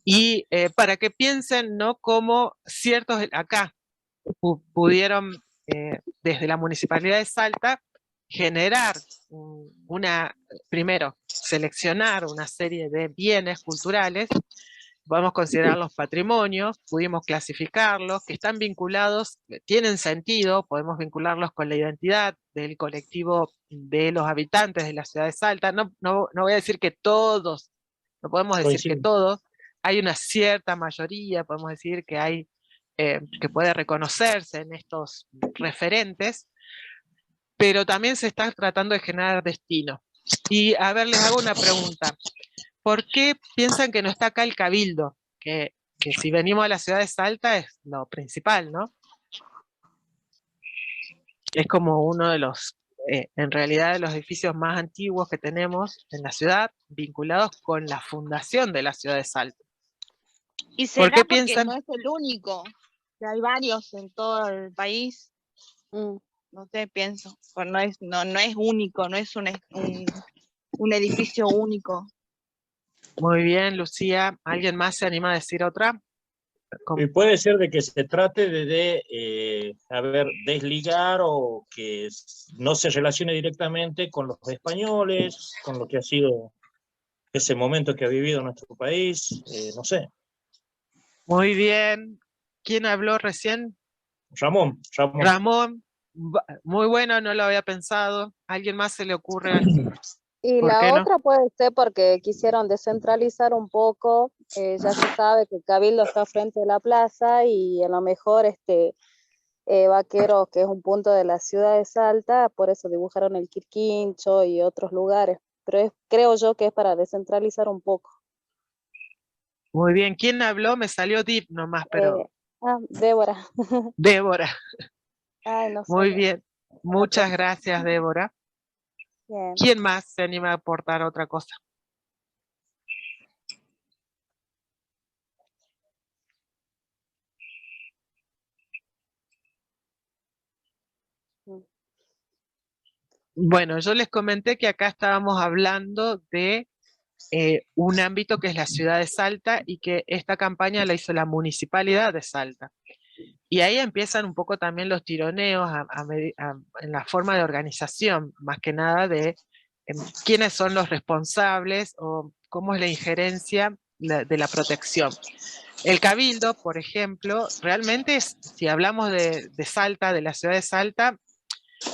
Y para que piensen, ¿no? Cómo ciertos acá pudieron, desde la Municipalidad de Salta, generar primero, seleccionar una serie de bienes culturales, podemos considerarlos patrimonios, pudimos clasificarlos, que están vinculados, tienen sentido, podemos vincularlos con la identidad del colectivo de los habitantes de la ciudad de Salta. No voy a decir que todos, no podemos decir que todos, hay una cierta mayoría, podemos decir que hay que puede reconocerse en estos referentes, pero también se está tratando de generar destino. Y a ver, les hago una pregunta. ¿Por qué piensan que no está acá el Cabildo? Que si venimos a la ciudad de Salta es lo principal, ¿no? Es como uno de los, en realidad, de los edificios más antiguos que tenemos en la ciudad, vinculados con la fundación de la ciudad de Salta. ¿Y será ¿Por qué porque piensan? no es el único? Que hay varios en todo el país. No sé, pienso. Pues no es único, no es un edificio único. Muy bien, Lucía. ¿Alguien más se anima a decir otra? Y puede ser de que se trate desligar o que no se relacione directamente con los españoles, con lo que ha sido ese momento que ha vivido nuestro país, no sé. Muy bien. ¿Quién habló recién? Ramón. Ramón. Muy bueno, no lo había pensado. ¿A alguien más se le ocurre? Y la otra puede ser porque quisieron descentralizar un poco, ya se sabe que el Cabildo está frente de la plaza y a lo mejor Vaqueros, que es un punto de la ciudad de Salta, por eso dibujaron el Quirquincho y otros lugares, pero creo yo que es para descentralizar un poco. Muy bien, ¿quién habló? Me salió Deep nomás, pero... Débora. Débora. Ay, no sé. Muy bien, muchas gracias, Débora. Bien. ¿Quién más se anima a aportar otra cosa? Bueno, yo les comenté que acá estábamos hablando de un ámbito que es la ciudad de Salta y que esta campaña la hizo la Municipalidad de Salta. Y ahí empiezan un poco también los tironeos en la forma de organización, más que nada de quiénes son los responsables o cómo es la injerencia de la protección. El Cabildo, por ejemplo, realmente si hablamos de Salta, de la ciudad de Salta,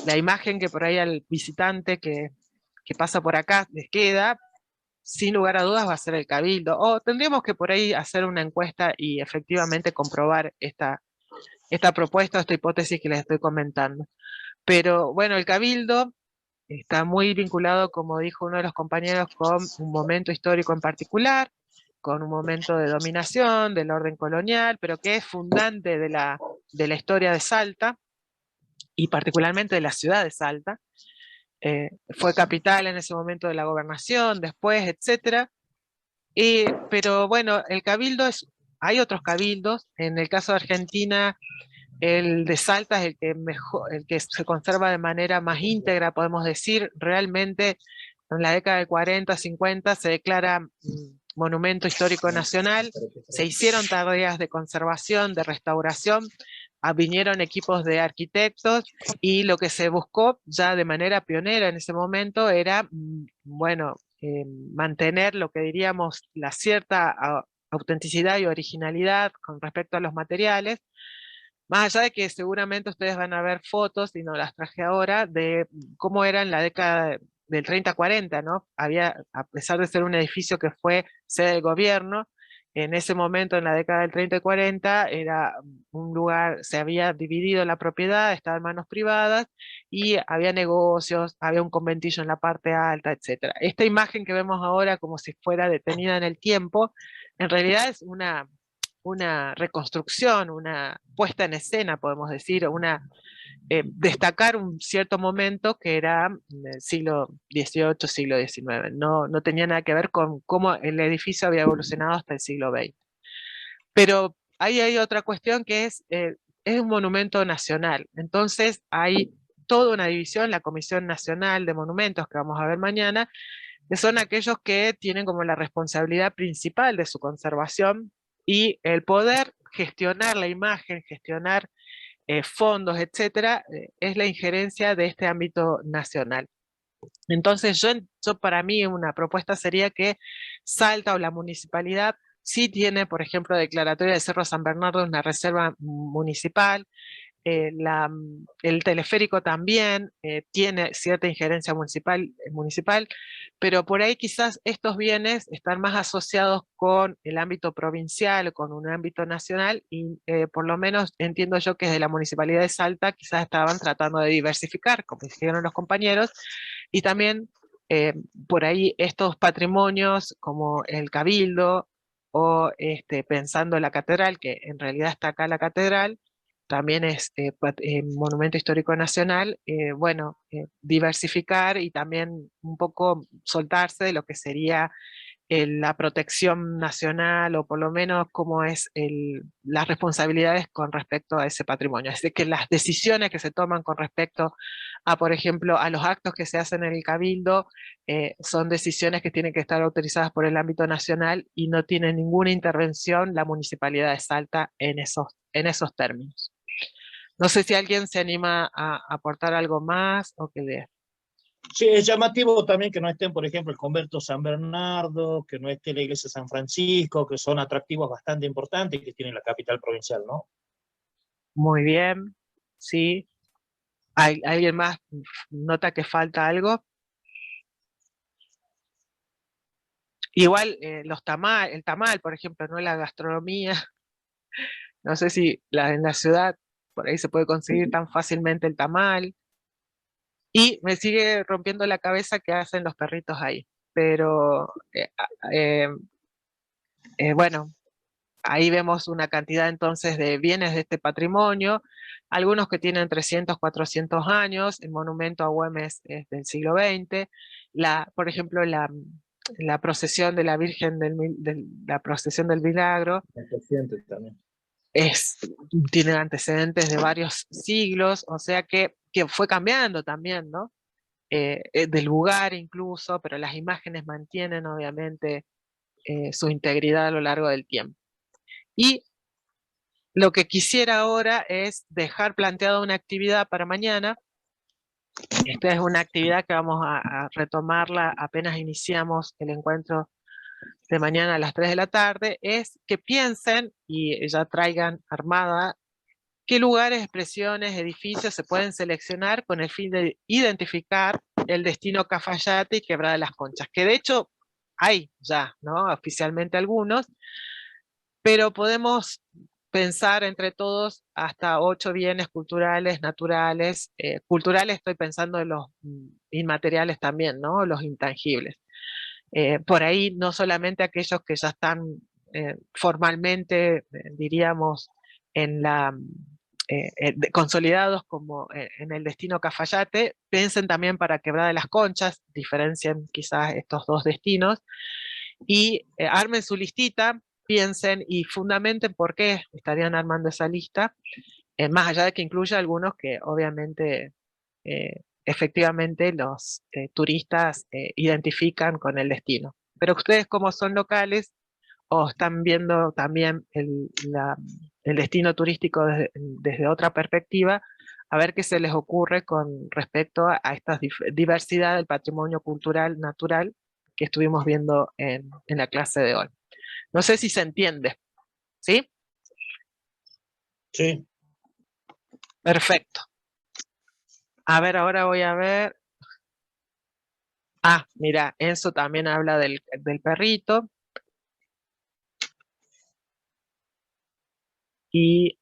la imagen que por ahí al visitante que pasa por acá les queda, sin lugar a dudas va a ser el Cabildo. O tendríamos que por ahí hacer una encuesta y efectivamente comprobar esta propuesta, esta hipótesis que les estoy comentando. Pero bueno, el Cabildo está muy vinculado, como dijo uno de los compañeros, con un momento histórico en particular, con un momento de dominación, del orden colonial, pero que es fundante de la historia de Salta, y particularmente de la ciudad de Salta. Fue capital en ese momento de la gobernación, después, etc. Pero bueno, el cabildo hay otros cabildos, en el caso de Argentina, el de Salta es el que se conserva de manera más íntegra, podemos decir. Realmente en la década de 40, 50 se declara monumento histórico nacional, se hicieron tareas de conservación, de restauración, vinieron equipos de arquitectos y lo que se buscó ya de manera pionera en ese momento era, bueno, mantener lo que diríamos la cierta autenticidad y originalidad con respecto a los materiales, Más allá de que seguramente ustedes van a ver fotos, y no las traje ahora, de cómo era en la década del 30-40, ¿no? Había, a pesar de ser un edificio que fue sede del gobierno, en ese momento, en la década del 30 y 40, era un lugar, se había dividido la propiedad, estaba en manos privadas, y había negocios, había un conventillo en la parte alta, etc. Esta imagen que vemos ahora como si fuera detenida en el tiempo, en realidad es una reconstrucción, una puesta en escena, podemos decir, destacar un cierto momento que era el siglo XVIII, siglo XIX. No tenía nada que ver con cómo el edificio había evolucionado hasta el siglo XX. Pero ahí hay otra cuestión que es un monumento nacional. Entonces hay toda una división, la Comisión Nacional de Monumentos, que vamos a ver mañana, que son aquellos que tienen como la responsabilidad principal de su conservación y el poder gestionar la imagen, gestionar fondos, etcétera, es la injerencia de este ámbito nacional. Entonces yo para mí una propuesta sería que Salta o la municipalidad sí tiene, por ejemplo, declaratoria de Cerro San Bernardo, una reserva municipal. El teleférico también tiene cierta injerencia municipal, pero por ahí quizás estos bienes están más asociados con el ámbito provincial o con un ámbito nacional, y por lo menos entiendo yo que desde la Municipalidad de Salta quizás estaban tratando de diversificar, como dijeron los compañeros, y también por ahí estos patrimonios como el Cabildo o pensando en la catedral, que en realidad está acá la catedral, también es Monumento Histórico Nacional, bueno, diversificar y también un poco soltarse de lo que sería la protección nacional, o por lo menos cómo es las responsabilidades con respecto a ese patrimonio. Es decir, que las decisiones que se toman con respecto a, por ejemplo, a los actos que se hacen en el Cabildo, son decisiones que tienen que estar autorizadas por el ámbito nacional y no tiene ninguna intervención la Municipalidad de Salta en esos términos. No sé si alguien se anima a aportar algo más o que leer. Sí, es llamativo también que no estén, por ejemplo, el convento San Bernardo, que no esté la iglesia San Francisco, que son atractivos bastante importantes que tiene la capital provincial, ¿no? Muy bien, sí. ¿Alguien más nota que falta algo? Igual el tamal, por ejemplo, ¿no? La gastronomía. No sé si en la ciudad por ahí se puede conseguir tan fácilmente el tamal. Y me sigue rompiendo la cabeza qué hacen los perritos ahí. Pero bueno, ahí vemos una cantidad entonces de bienes de este patrimonio, algunos que tienen 300, 400 años, el monumento a Güemes es del siglo XX, por ejemplo, la procesión de la Virgen la procesión del Milagro, también. Tiene antecedentes de varios siglos, o sea que fue cambiando también, ¿no? Del lugar incluso, pero las imágenes mantienen obviamente su integridad a lo largo del tiempo. Y lo que quisiera ahora es dejar planteada una actividad para mañana. Esta es una actividad que vamos a retomarla apenas iniciamos el encuentro de mañana a las 3 de la tarde, es que piensen y ya traigan armada qué lugares, expresiones, edificios se pueden seleccionar con el fin de identificar el destino Cafayate y Quebrada de las Conchas, que de hecho hay ya, ¿no? Oficialmente algunos, pero podemos pensar entre todos hasta 8 bienes culturales, naturales. Culturales estoy pensando en los inmateriales también, ¿no? Los intangibles. Por ahí no solamente aquellos que ya están formalmente, diríamos, consolidados como en el destino Cafayate, piensen también para Quebrada de las Conchas, diferencien quizás estos dos destinos, y armen su listita, piensen y fundamenten por qué estarían armando esa lista, más allá de que incluya algunos que obviamente efectivamente los turistas identifican con el destino. Pero ustedes, como son locales o están viendo también el destino turístico desde otra perspectiva, a ver qué se les ocurre con respecto a esta diversidad del patrimonio cultural natural que estuvimos viendo en la clase de hoy. No sé si se entiende, ¿sí? Sí. Perfecto. A ver, ahora voy a ver. Ah, mira, Enzo también habla del perrito. Y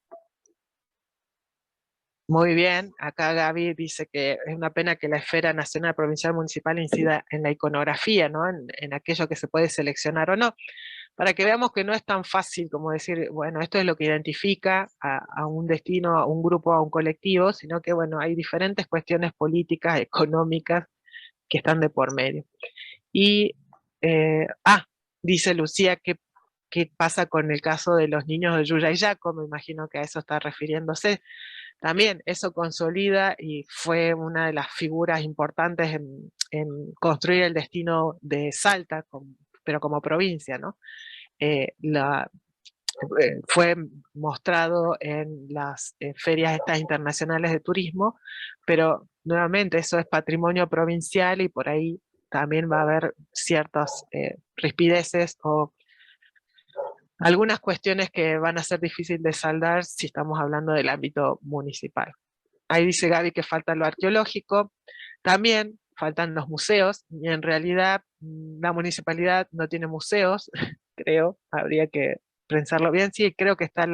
muy bien, acá Gaby dice que es una pena que la esfera nacional, provincial, municipal incida en la iconografía, ¿no? En aquello que se puede seleccionar o no, para que veamos que no es tan fácil como decir, bueno, esto es lo que identifica a un destino, a un grupo, a un colectivo, sino que, bueno, hay diferentes cuestiones políticas, económicas, que están de por medio. Y, dice Lucía que qué pasa con el caso de los niños de Yuya y Yaco, me imagino que a eso está refiriéndose. También eso consolida y fue una de las figuras importantes en construir el destino de Salta, pero como provincia, ¿no? Fue mostrado en las ferias estas internacionales de turismo, pero nuevamente eso es patrimonio provincial y por ahí también va a haber ciertas rispideces o algunas cuestiones que van a ser difíciles de saldar si estamos hablando del ámbito municipal. Ahí dice Gaby que falta lo arqueológico, también faltan los museos, y en realidad la municipalidad no tiene museos, creo, habría que pensarlo bien. Sí, creo que está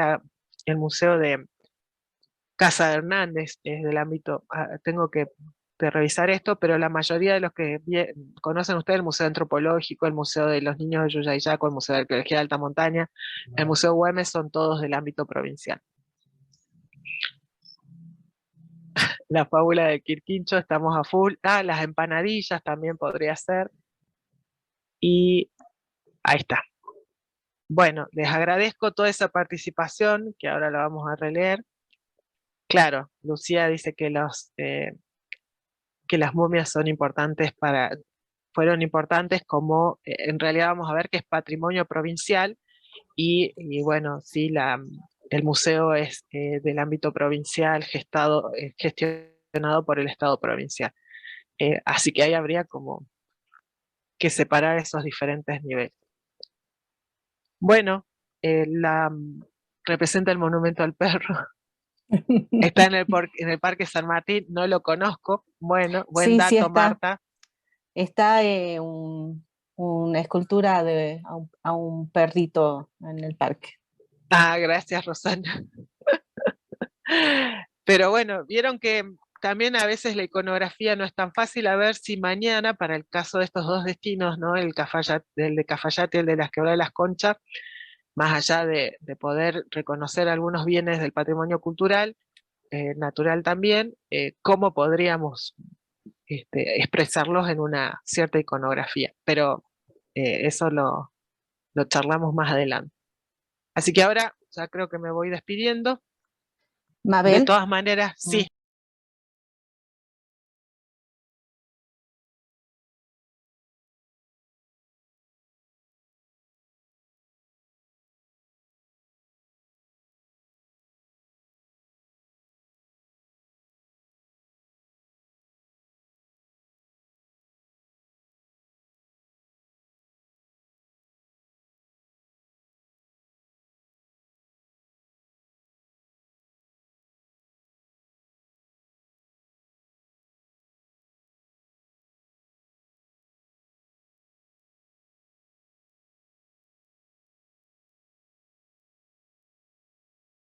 el museo de Casa de Hernández, es del ámbito, tengo que revisar esto, pero la mayoría de los que conocen ustedes el Museo Antropológico, el Museo de los Niños de Yuyayaco, el Museo de Arqueología de Alta Montaña, el Museo Güemes, son todos del ámbito provincial. La fábula de Quirquincho, estamos a full. Las empanadillas también podría ser. Y ahí está. Bueno, les agradezco toda esa participación, que ahora la vamos a releer. Claro, Lucía dice que las momias son importantes fueron importantes como, en realidad vamos a ver que es patrimonio provincial y bueno, sí, el museo es del ámbito provincial, gestionado por el Estado provincial. Así que ahí habría como que separar esos diferentes niveles. Bueno, representa el monumento al perro. Está en el Parque San Martín, no lo conozco. Bueno, buen dato, está. Marta. Está una escultura a un perrito en el parque. Gracias, Rosana. Pero bueno, vieron que también a veces la iconografía no es tan fácil. A ver si mañana, para el caso de estos dos destinos, ¿no? El de Cafayate y el de las Quebradas de las Conchas, más allá de poder reconocer algunos bienes del patrimonio cultural, natural también, cómo podríamos expresarlos en una cierta iconografía. Pero eso lo charlamos más adelante. Así que ahora ya creo que me voy despidiendo. Mabel. De todas maneras, sí.